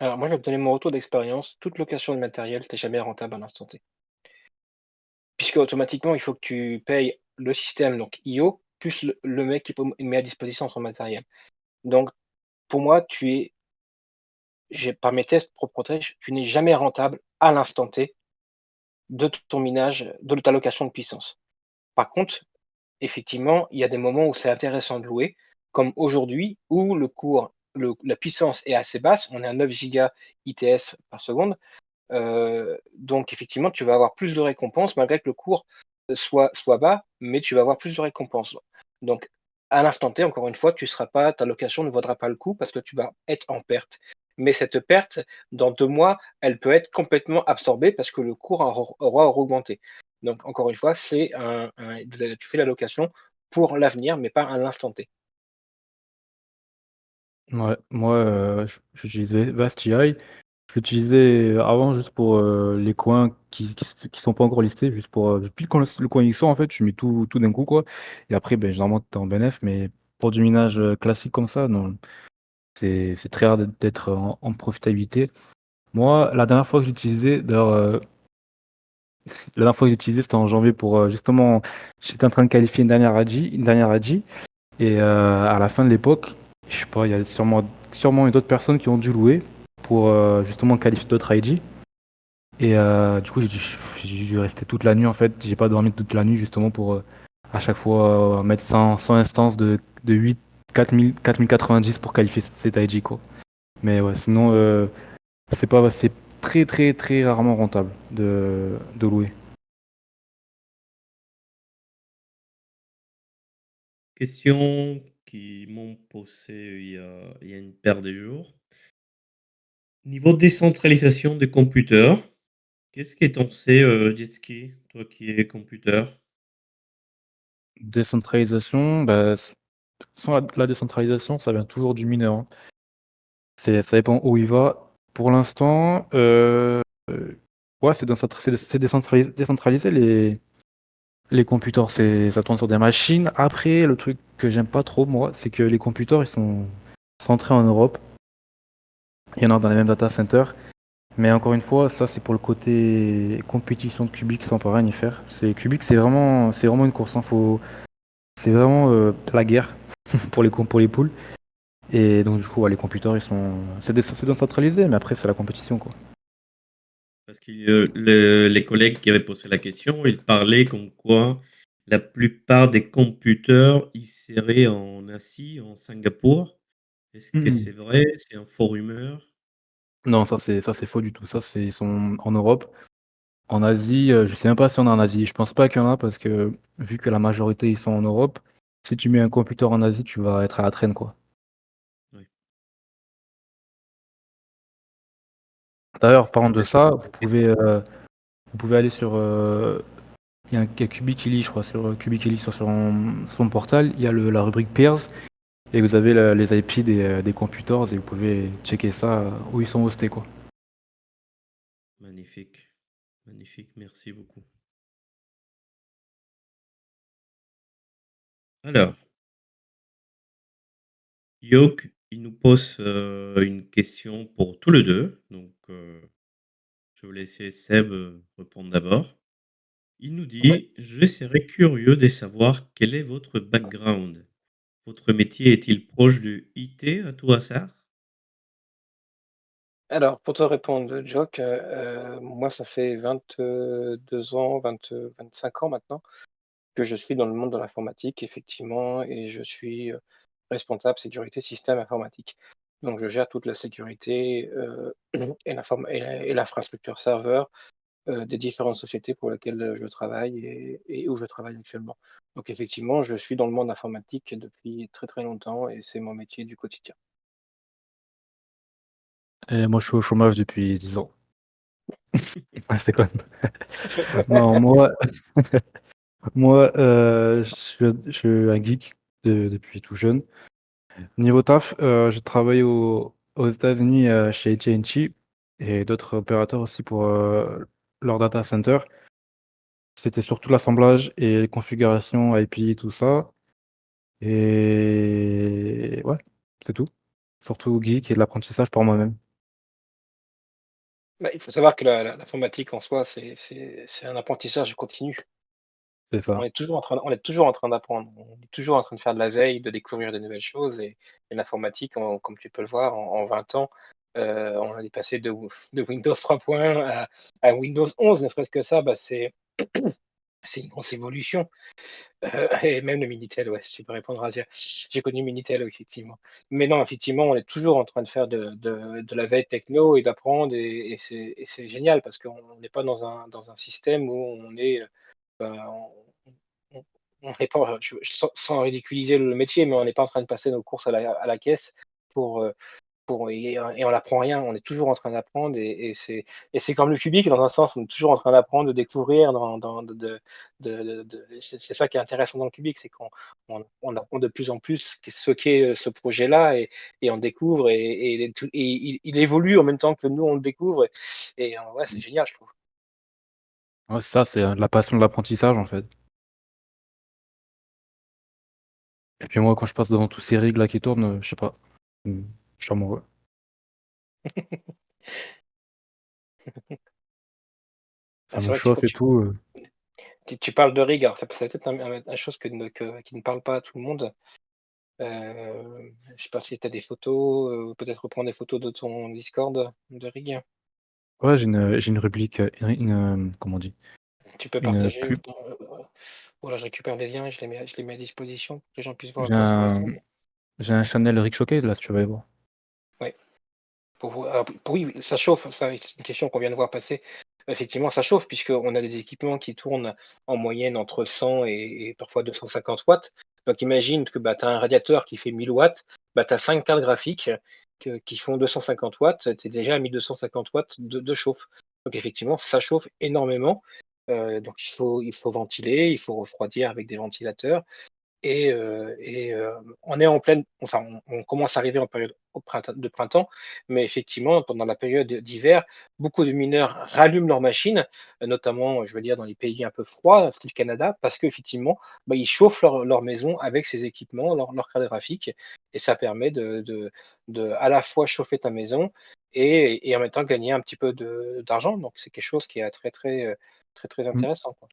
Alors moi, je vais te donner mon retour d'expérience. Toute location de matériel, tu jamais rentable à l'instant T. Puisque automatiquement, il faut que tu payes le système, donc IO, plus le mec qui met à disposition son matériel. Donc pour moi, par mes tests propriétaires, tu n'es jamais rentable à l'instant T de ton minage, de ta location de puissance. Par contre, effectivement, il y a des moments où c'est intéressant de louer, comme aujourd'hui où la puissance est assez basse, on est à 9 gigas ITS par seconde. Donc effectivement, tu vas avoir plus de récompenses malgré que le cours soit bas, mais tu vas avoir plus de récompenses. Donc à l'instant T, encore une fois, ta location ne vaudra pas le coup parce que tu vas être en perte. Mais cette perte, dans 2 mois, elle peut être complètement absorbée parce que le cours aura augmenté. Donc encore une fois, tu fais la location pour l'avenir, mais pas à l'instant T. Ouais, moi, j'utilise VastGI. Je l'utilisais avant juste pour, les coins qui sont pas encore listés, juste pour, pile quand le coin il sort en fait, je mets tout d'un coup, quoi et après, beh, généralement tu es en bénef, mais pour du minage, classique comme ça, non, c'est très rare d'être en profitabilité. Moi, la dernière fois que j'ai utilisé, d'ailleurs, la dernière fois que j'ai utilisé, c'était en janvier pour, justement j'étais en train de qualifier une dernière AJ et à la fin de l'époque, je sais pas, il y a sûrement eu d'autres personnes qui ont dû louer pour, justement qualifier d'autres IG et du coup, j'ai dû rester toute la nuit, en fait. J'ai pas dormi toute la nuit justement pour, à chaque fois, mettre 100 instances de 8 4090 pour qualifier cette IG, quoi. Mais ouais, sinon, c'est très très très rarement rentable de louer. Question qui m'ont posée il y a une paire de jours. Niveau décentralisation des computers, qu'est-ce que t'en sais, Jetski, toi qui es computer? Décentralisation, bah, sans la décentralisation, ça vient toujours du mineur, hein. Ça dépend où il va. Pour l'instant, ouais, c'est décentralisé les computers, ça tourne sur des machines. Après, le truc que j'aime pas trop, moi, c'est que les computers, ils sont centrés en Europe. Il y en a dans les mêmes data centers. Mais encore une fois, ça, c'est pour le côté compétition de Cubic, ça on peut rien y faire. Cubic, c'est vraiment une course, hein. C'est vraiment la guerre pour les poules. Et donc, du coup, ouais, les computers, c'est décentralisé, mais après, c'est la compétition, quoi. Parce que les collègues qui avaient posé la question, ils parlaient comme quoi la plupart des computers, ils seraient en Asie, en Singapour. Est-ce que Mhm. c'est vrai? C'est un faux rumeur? Non, ça c'est faux du tout. Ils sont en Europe. En Asie, je sais même pas si on a en Asie. Je pense pas qu'il y en a parce que vu que la majorité ils sont en Europe, si tu mets un computer en Asie, tu vas être à la traîne, quoi. Oui, D'ailleurs, parlant de c'était ça, ma question. vous pouvez aller sur, il y a Kubikili, je crois, sur Kubikili sur son portal, il y a la rubrique Peers et vous avez les IP des computers et vous pouvez checker ça où ils sont hostés, quoi. Magnifique, magnifique, merci beaucoup. Alors, Yoke, il nous pose une question pour tous les deux. Donc, je vais laisser Seb répondre d'abord. Il nous Ouais. dit: «Je serais curieux de savoir quel est votre background. Votre métier est-il proche de IT à tout hasard?» Alors pour te répondre, Jock, moi ça fait 22 ans, 25 ans maintenant que je suis dans le monde de l'informatique effectivement et je suis, responsable sécurité système informatique. Donc je gère toute la sécurité, et l'infrastructure serveur, des différentes sociétés pour lesquelles, je travaille et où je travaille actuellement. Donc effectivement, je suis dans le monde informatique depuis très, très longtemps et c'est mon métier du quotidien. Et moi, je suis au chômage depuis 10 ans. Ouais, c'est quand même. Non, moi, je suis un geek depuis tout jeune. Niveau taf, je travaille aux États-Unis chez AT&T et d'autres opérateurs aussi pour leur data center. C'était surtout l'assemblage et les configurations IP, tout ça. Et ouais, c'est tout. Surtout geek et de l'apprentissage par moi-même. Bah, il faut savoir que l'informatique en soi, c'est un apprentissage continu. C'est ça. On est toujours en train d'apprendre. On est toujours en train de faire de la veille, de découvrir de nouvelles choses et l'informatique, comme tu peux le voir, en 20 ans, on est passé de Windows 3.1 à Windows 11, ne serait-ce que ça, bah, c'est une grosse évolution. Et même le Minitel, ouais, si tu peux répondre à ça. J'ai connu Minitel, oui, effectivement. Mais non, effectivement, on est toujours en train de faire de la veille techno et d'apprendre et c'est génial parce qu'on n'est pas dans un système où on est, bah, on on n'est pas, sans ridiculiser le métier, mais on n'est pas en train de passer nos courses à la caisse pour, et on n'apprend rien, on est toujours en train d'apprendre et c'est comme le cubique dans un sens, on est toujours en train d'apprendre, de découvrir dans c'est ça qui est intéressant dans le cubique, c'est qu'on apprend de plus en plus ce qu'est, ce projet-là et on découvre et il évolue en même temps que nous on le découvre et ouais, c'est génial, je trouve. Ouais, c'est ça, c'est la passion de l'apprentissage en fait. Et puis moi, quand je passe devant tous ces rigs là qui tournent, je sais pas, je suis amoureux. Ah, Ça c'est me vrai qu'il faut chauffe que et tout. tu parles de rig, alors ça c'est peut-être un chose qui ne parle pas à tout le monde. Je sais pas si tu as des photos, peut-être reprendre des photos de ton Discord de rig? Ouais, j'ai une rubrique, comment on dit? Tu peux Une partager pub. voilà, je récupère les liens et je les mets à disposition pour que les gens puissent voir à J'ai quoi ça un ressemble. j'ai un channel Rig Showcase là, si tu veux aller voir. Ouais. Oui, ça chauffe, ça c'est une question qu'on vient de voir passer. Effectivement, ça chauffe puisqu'on a des équipements qui tournent en moyenne entre 100 et parfois 250 watts. Donc imagine que, bah, tu as un radiateur qui fait 1000 watts, bah, tu as 5 cartes graphiques qui font 250 watts, tu es déjà à 1250 watts de chauffe. Donc effectivement, ça chauffe énormément, donc il faut ventiler, il faut refroidir avec des ventilateurs. On est en pleine enfin, on commence à arriver en période de printemps, mais effectivement, pendant la période d'hiver, beaucoup de mineurs rallument leurs machines, notamment, je veux dire, dans les pays un peu froids, style Canada, parce qu'effectivement, bah, ils chauffent leur maison avec ces équipements, leur carte graphique et ça permet de à la fois chauffer ta maison et en même temps gagner un petit peu d'argent. Donc c'est quelque chose qui est très Mmh. intéressant, quoi.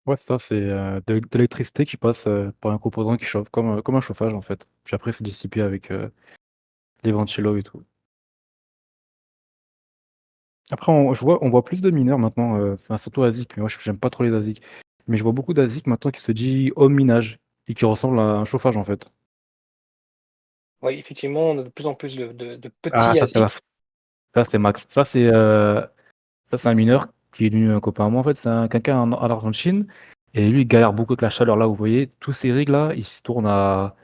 Ouais, c'est ça, c'est, de l'électricité qui passe, par un composant qui chauffe comme un chauffage, en fait. Puis après, c'est dissipé avec, les ventilos et tout. Après on voit plus de mineurs maintenant, enfin surtout ASIC, mais moi j'aime pas trop les ASIC. Mais je vois beaucoup d'ASIC maintenant qui se dit home minage et qui ressemble à un chauffage, en fait. Oui, effectivement, on a de plus en plus de Ah petits ça c'est la ASIC. f ça c'est Max. Ça c'est un mineur qui est devenu un copain à moi, en fait, c'est un quelqu'un en Argentine et lui il galère beaucoup avec la chaleur. Là, vous voyez, tous ces rigs là, ils se tournent à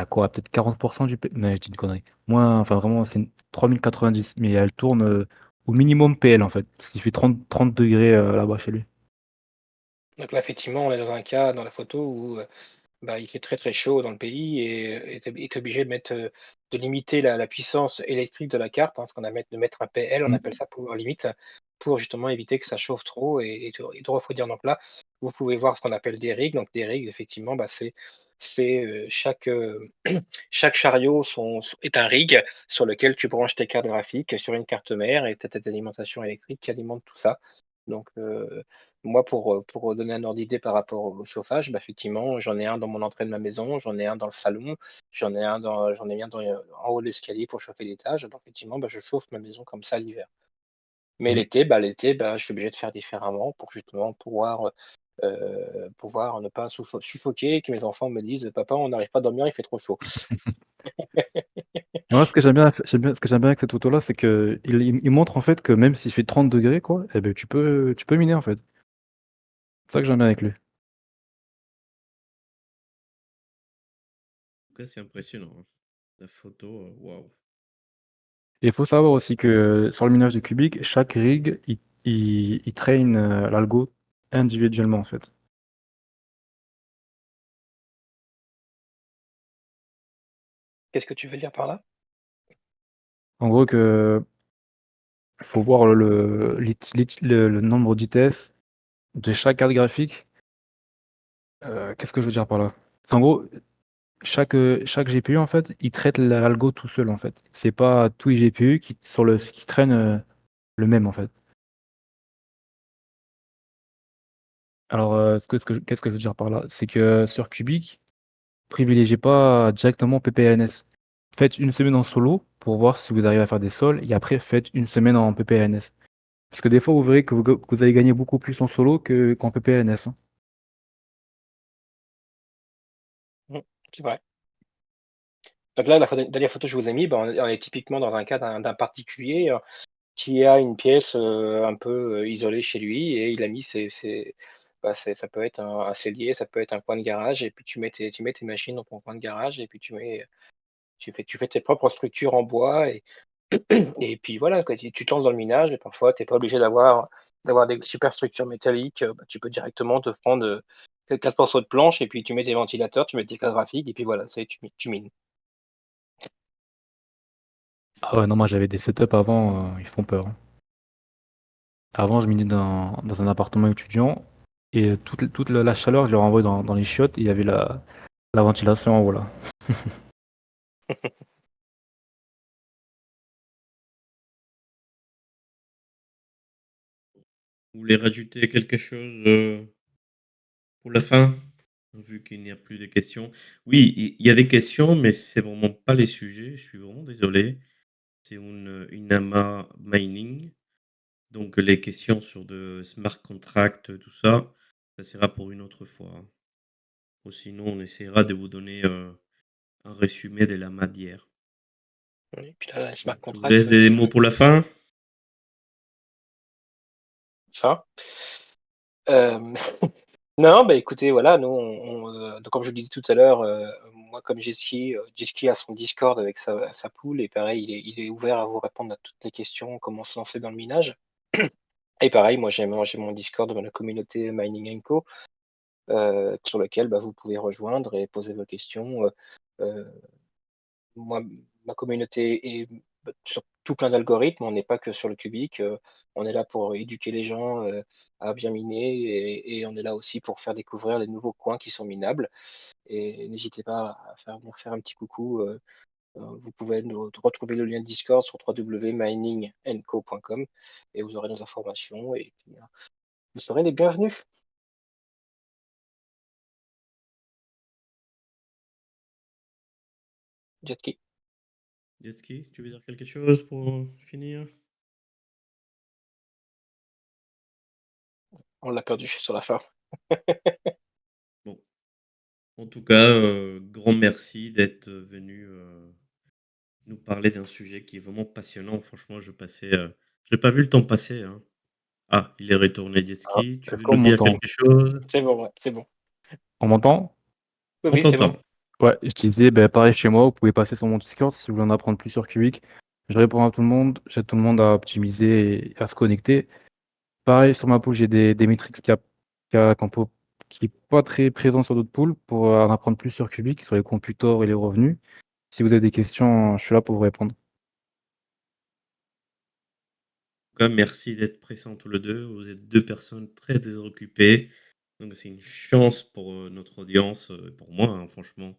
quoi? Peut-être 40 du P non, je dis une connerie. Moins enfin vraiment c'est une 3090 mais elle tourne, au minimum PL, en fait, parce qu'il fait 30 degrés là-bas chez lui. Donc là, effectivement, on est dans un cas dans la photo où, bah, il fait très chaud dans le pays et tu es obligé de limiter la puissance électrique de la carte, hein, ce qu'on appelle de mettre un PL, on Mmh. appelle ça power limit, pour justement éviter que ça chauffe trop et de refroidir. Donc là, vous pouvez voir ce qu'on appelle des rigs. Donc des rigs, effectivement, bah, chaque chariot est un rig sur lequel tu branches tes cartes graphiques sur une carte mère et tu as tes alimentations électriques qui alimentent tout ça. Donc, moi, pour donner un ordre d'idée par rapport au chauffage, bah, effectivement, j'en ai un dans mon entrée de ma maison, j'en ai un dans le salon, j'en ai un en haut de l'escalier pour chauffer l'étage. Donc effectivement, bah, je chauffe ma maison comme ça l'hiver. Mais Mmh. l'été, je suis obligé de faire différemment pour justement pouvoir ne pas suffoquer et que mes enfants me disent: «Papa, on n'arrive pas à dormir, il fait trop chaud». Moi, ce que j'aime bien avec cette photo-là, c'est qu'il montre, en fait, que même s'il fait 30 degrés quoi, et beh, tu peux miner, en fait. C'est ça que j'aime bien avec lui. En tout cas, c'est impressionnant, hein. La photo, waouh! Et il faut savoir aussi que sur le minage de Cubic, chaque rig, il traîne, l'algo individuellement, en fait. Qu'est-ce que tu veux dire par là? En gros que faut voir le nombre d'ITS de chaque carte graphique. Qu'est-ce que je veux dire par là? C'est en gros, chaque GPU, en fait, il traite l'algo tout seul, en fait. C'est pas tous les GPU qui traînent, le même, en fait. Alors, qu'est-ce que je veux dire par là? C'est que sur Cubic, privilégiez pas directement PPLNS. Faites une semaine en solo pour voir si vous arrivez à faire des sols et après faites une semaine en PPLNS. Parce que des fois, vous verrez que vous allez gagner beaucoup plus en solo qu'en PPLNS, hein. Mmh, c'est vrai. Donc là, la dernière photo que je vous ai mis, bah, on est typiquement dans un cas d'un particulier, qui a une pièce, un peu, isolée chez lui et il a mis ça peut être un cellier, ça peut être un coin de garage et puis tu mets tes machines dans ton coin de garage et puis tu fais tes propres structures en bois et puis voilà quoi, tu te lances dans le minage et parfois tu es pas obligé d'avoir des super structures métalliques, bah, tu peux directement te prendre, 4 morceaux de planche et puis tu mets tes ventilateurs, tu mets tes cartes graphiques et puis voilà, ça y est, tu mines. Ah ouais, non, moi j'avais des setups avant, ils font peur, hein. Avant, je minais dans un appartement étudiant et toute la chaleur, je le renvoyais dans les chiottes et il y avait la ventilation en haut là. Vous voulez rajouter quelque chose, pour la fin? Vu qu'il n'y a plus de questions. Oui, il y a des questions, mais c'est vraiment pas les sujets, je suis vraiment désolé. C'est une AMA mining, donc les questions sur de smart contract, tout ça, ça sera pour une autre fois, hein. Ou sinon on essaiera de vous donner, un résumé de l'AMA d'hier. Oui, puis là, les smart Je vous contracts, laisse des mots pour la fin. ça. Hem, non, bah, écoutez, voilà, nous, donc comme je le disais tout à l'heure, moi, comme Jesky a son Discord avec sa pool et pareil, il est ouvert à vous répondre à toutes les questions, comment se lancer dans le minage. Et pareil, moi, j'ai mon Discord de la communauté Mining Co, sur lequel, bah, vous pouvez rejoindre et poser vos questions. Heu, Moi, ma communauté est sur tout plein d'algorithmes. On n'est pas que sur le cubique. On est là pour éduquer les gens, à bien miner et on est là aussi pour faire découvrir les nouveaux coins qui sont minables et n'hésitez pas à nous faire un petit coucou. Vous pouvez retrouver le lien Discord sur www.miningandco.com et vous aurez nos informations et puis, vous serez les bienvenus. Jetki, Jetski, tu veux dire quelque chose pour finir? on l'a perdu sur la fin. Bon, en tout cas, grand merci d'être venu, nous parler d'un sujet qui est vraiment passionnant. Franchement, je n'ai pas vu le temps passer, hein. Ah, il est retourné Ah, Jetski. Tu est-ce veux qu'on nous dire m'entend? quelque chose? C'est bon, ouais, c'est bon. On m'entend? Oui, On oui, c'est bon. t'entend. Ouais, je disais, ben, pareil chez moi, vous pouvez passer sur mon Discord si vous voulez en apprendre plus sur Cubic. Je réponds à tout le monde, j'aide tout le monde à optimiser et à se connecter. Pareil, sur ma pool, j'ai des metrics qui est pas très présent sur d'autres pools pour en apprendre plus sur Cubic, sur les computers et les revenus. Si vous avez des questions, je suis là pour vous répondre. En tout cas, merci d'être présents tous les 2. Vous êtes 2 personnes très occupées, donc c'est une chance pour, notre audience, pour moi, hein, franchement.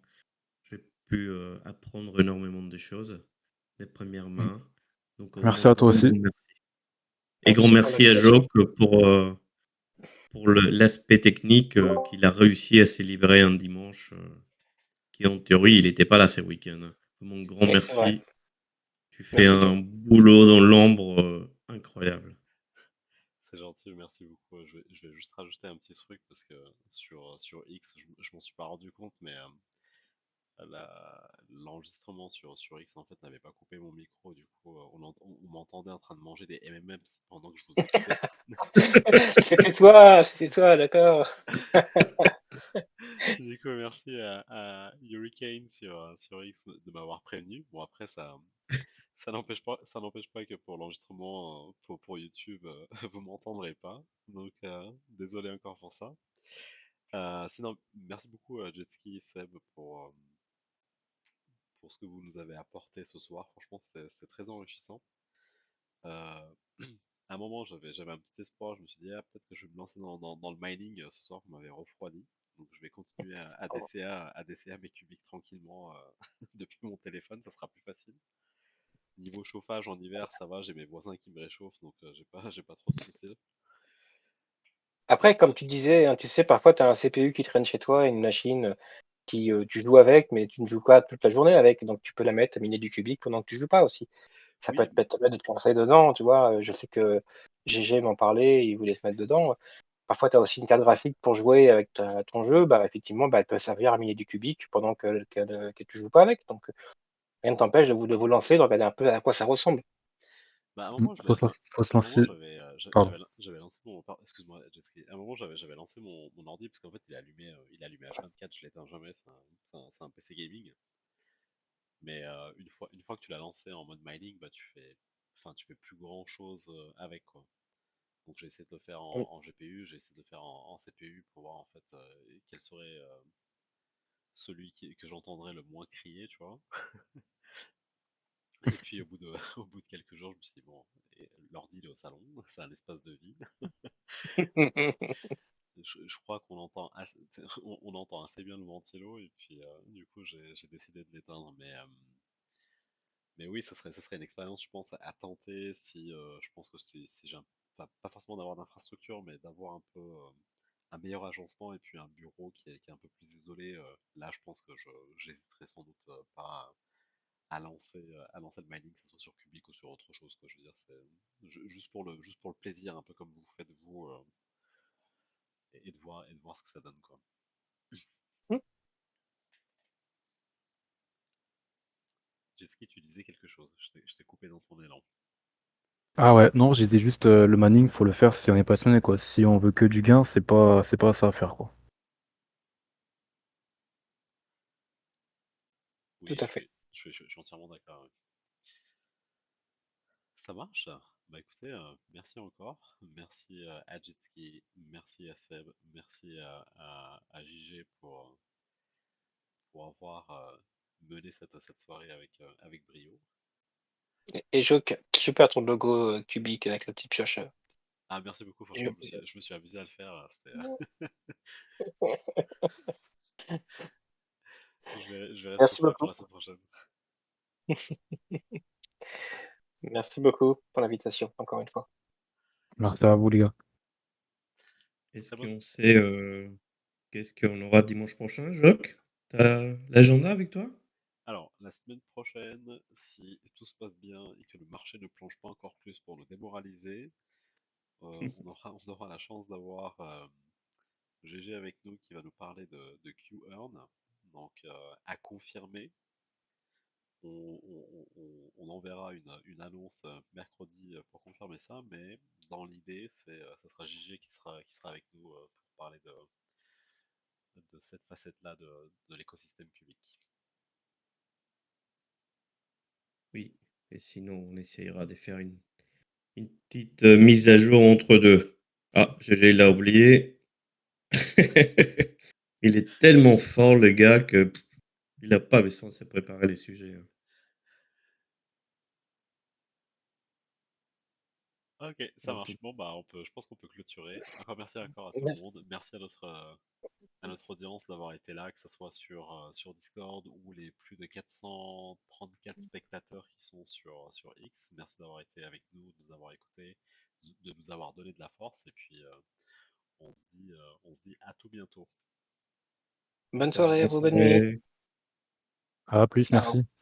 J'ai pu, apprendre énormément de choses, des premières Mm. mains. Donc, Merci à toi grand aussi. merci et grand Merci pour merci à l'invitation. Jock pour l'aspect technique, qu'il a réussi à se livrer un dimanche, qui en théorie, il était pas là ce week-end, hein. Mon grand Oui, c'est vrai. merci. Tu fais Merci Joe. un boulot dans l'ombre, incroyable. C'est gentil, merci beaucoup. Je vais juste rajouter un petit truc parce que sur X, je m'en suis pas rendu compte, mais l'enregistrement sur X en fait n'avait pas coupé mon micro. Du coup, on m'entendait en train de manger des M&M's pendant que je vous écoutais. C'était toi, d'accord. Du coup, merci à Hurricane sur X de m'avoir prévenu. Bon, après, ça n'empêche pas que pour l'enregistrement, pour YouTube, vous m'entendrez pas. Donc, désolé encore pour ça. Sinon, merci beaucoup, Jetski et Seb, pour ce que vous nous avez apporté ce soir. Franchement, c'est très enrichissant. Euh, à un moment, j'avais un petit espoir. Je me suis dit, ah, peut-être que je vais me lancer dans le mining ce soir. Vous m'avez refroidi. Donc, je vais continuer à DCA mes cubiques tranquillement depuis mon téléphone. Ça sera plus facile. Niveau chauffage en hiver, ça va. J'ai mes voisins qui me réchauffent. Donc, j'ai pas trop de soucis. Après, comme tu disais, hein, tu sais, parfois, tu as un CPU qui traîne chez toi, une machine qui, tu joues avec, mais tu ne joues pas toute la journée avec, donc tu peux la mettre à miner du cubique pendant que tu joues pas aussi. Ça peut Oui, être permettre de te lancer dedans, tu vois? Je sais que GG m'en parlait, il voulait se mettre dedans. Parfois, tu as aussi une carte graphique pour jouer avec ton jeu, bah, effectivement, bah, elle peut servir à miner du cubique pendant que tu joues pas avec, donc rien ne t'empêche de vous lancer, de regarder un peu à quoi ça ressemble. bah, à un Mm. moment, Faut se à un moment, lancer. Pardon. j'avais lancé mon, excuse-moi, Jetski. À un moment, j'avais lancé mon ordi parce qu'en fait, il est allumé H24, je l'éteins jamais. C'est un PC gaming. Mais une fois que tu l'as lancé en mode mining, bah tu fais plus grand chose avec quoi. Donc j'ai essayé de le faire Mmh. en GPU, j'ai essayé de le faire en CPU pour voir en fait quel serait celui que j'entendrais le moins crier, tu vois. Et puis au bout de quelques jours, je me suis dit bon, l'ordi il est au salon, c'est un espace de vie. Je crois qu'on entend assez, on entend assez bien le ventilo et puis du coup j'ai décidé de l'éteindre. Mais oui, ça serait une expérience, je pense, à tenter si je pense que si j'ai pas forcément d'avoir d'infrastructure, mais d'avoir un peu un meilleur agencement et puis un bureau qui est un peu plus isolé. Là, je pense que j'hésiterai sans doute pas à lancer le mining, que ce soit sur Cubic ou sur autre chose, quoi. Je veux dire, c'est juste pour le plaisir, un peu comme vous faites vous, et de voir ce que ça donne, quoi. Jetski, tu disais quelque chose. coupé dans ton élan. Ah ouais, non, je disais juste le mining, faut le faire si on est passionné, quoi. Si on veut que du gain, c'est pas ça à faire, quoi. Tout Oui, à fait. je suis entièrement d'accord. Ouais. Ça marche. Bah écoutez, merci encore. Merci à Jetski, merci à Seb, merci à JG pour avoir mené cette soirée avec brio. Et super ton logo cubique avec la petite pioche. Ah, merci beaucoup, franchement, Je- je me suis amusé à le faire. Je vais rester Merci prêt pour beaucoup. la semaine prochaine. Merci beaucoup pour l'invitation, encore une fois. Merci à vous, les gars. Est-ce Très bonne. qu'on sait, qu'est-ce qu'on aura dimanche prochain, Joc? Tu as l'agenda avec toi? Alors, la semaine prochaine, si tout se passe bien et que le marché ne plonge pas encore plus pour nous démoraliser, on aura la chance d'avoir GG avec nous qui va nous parler de Q-Earn. Donc, à confirmer. On enverra une annonce mercredi pour confirmer ça, mais dans l'idée, ça sera JG qui sera avec nous pour parler de cette facette-là de l'écosystème cubique. Oui, et sinon on essayera de faire une petite, mise à jour entre 2. Ah, GG l'a oublié. Il est tellement fort le gars que il a pas besoin de se préparer les sujets, hein. Ok, ça OK. marche. Bon, bah, je pense qu'on peut clôturer. Encore merci encore à tout le Merci. monde. Merci à notre audience d'avoir été là, que ce soit sur Discord ou les plus de 434 spectateurs qui sont sur X. Merci d'avoir été avec nous, de nous avoir écoutés, de nous avoir donné de la force. Et puis, on se dit à tout bientôt. Bonne Ciao, soirée à bonne vous, bonne nuit. soirée. À plus, Ciao. merci.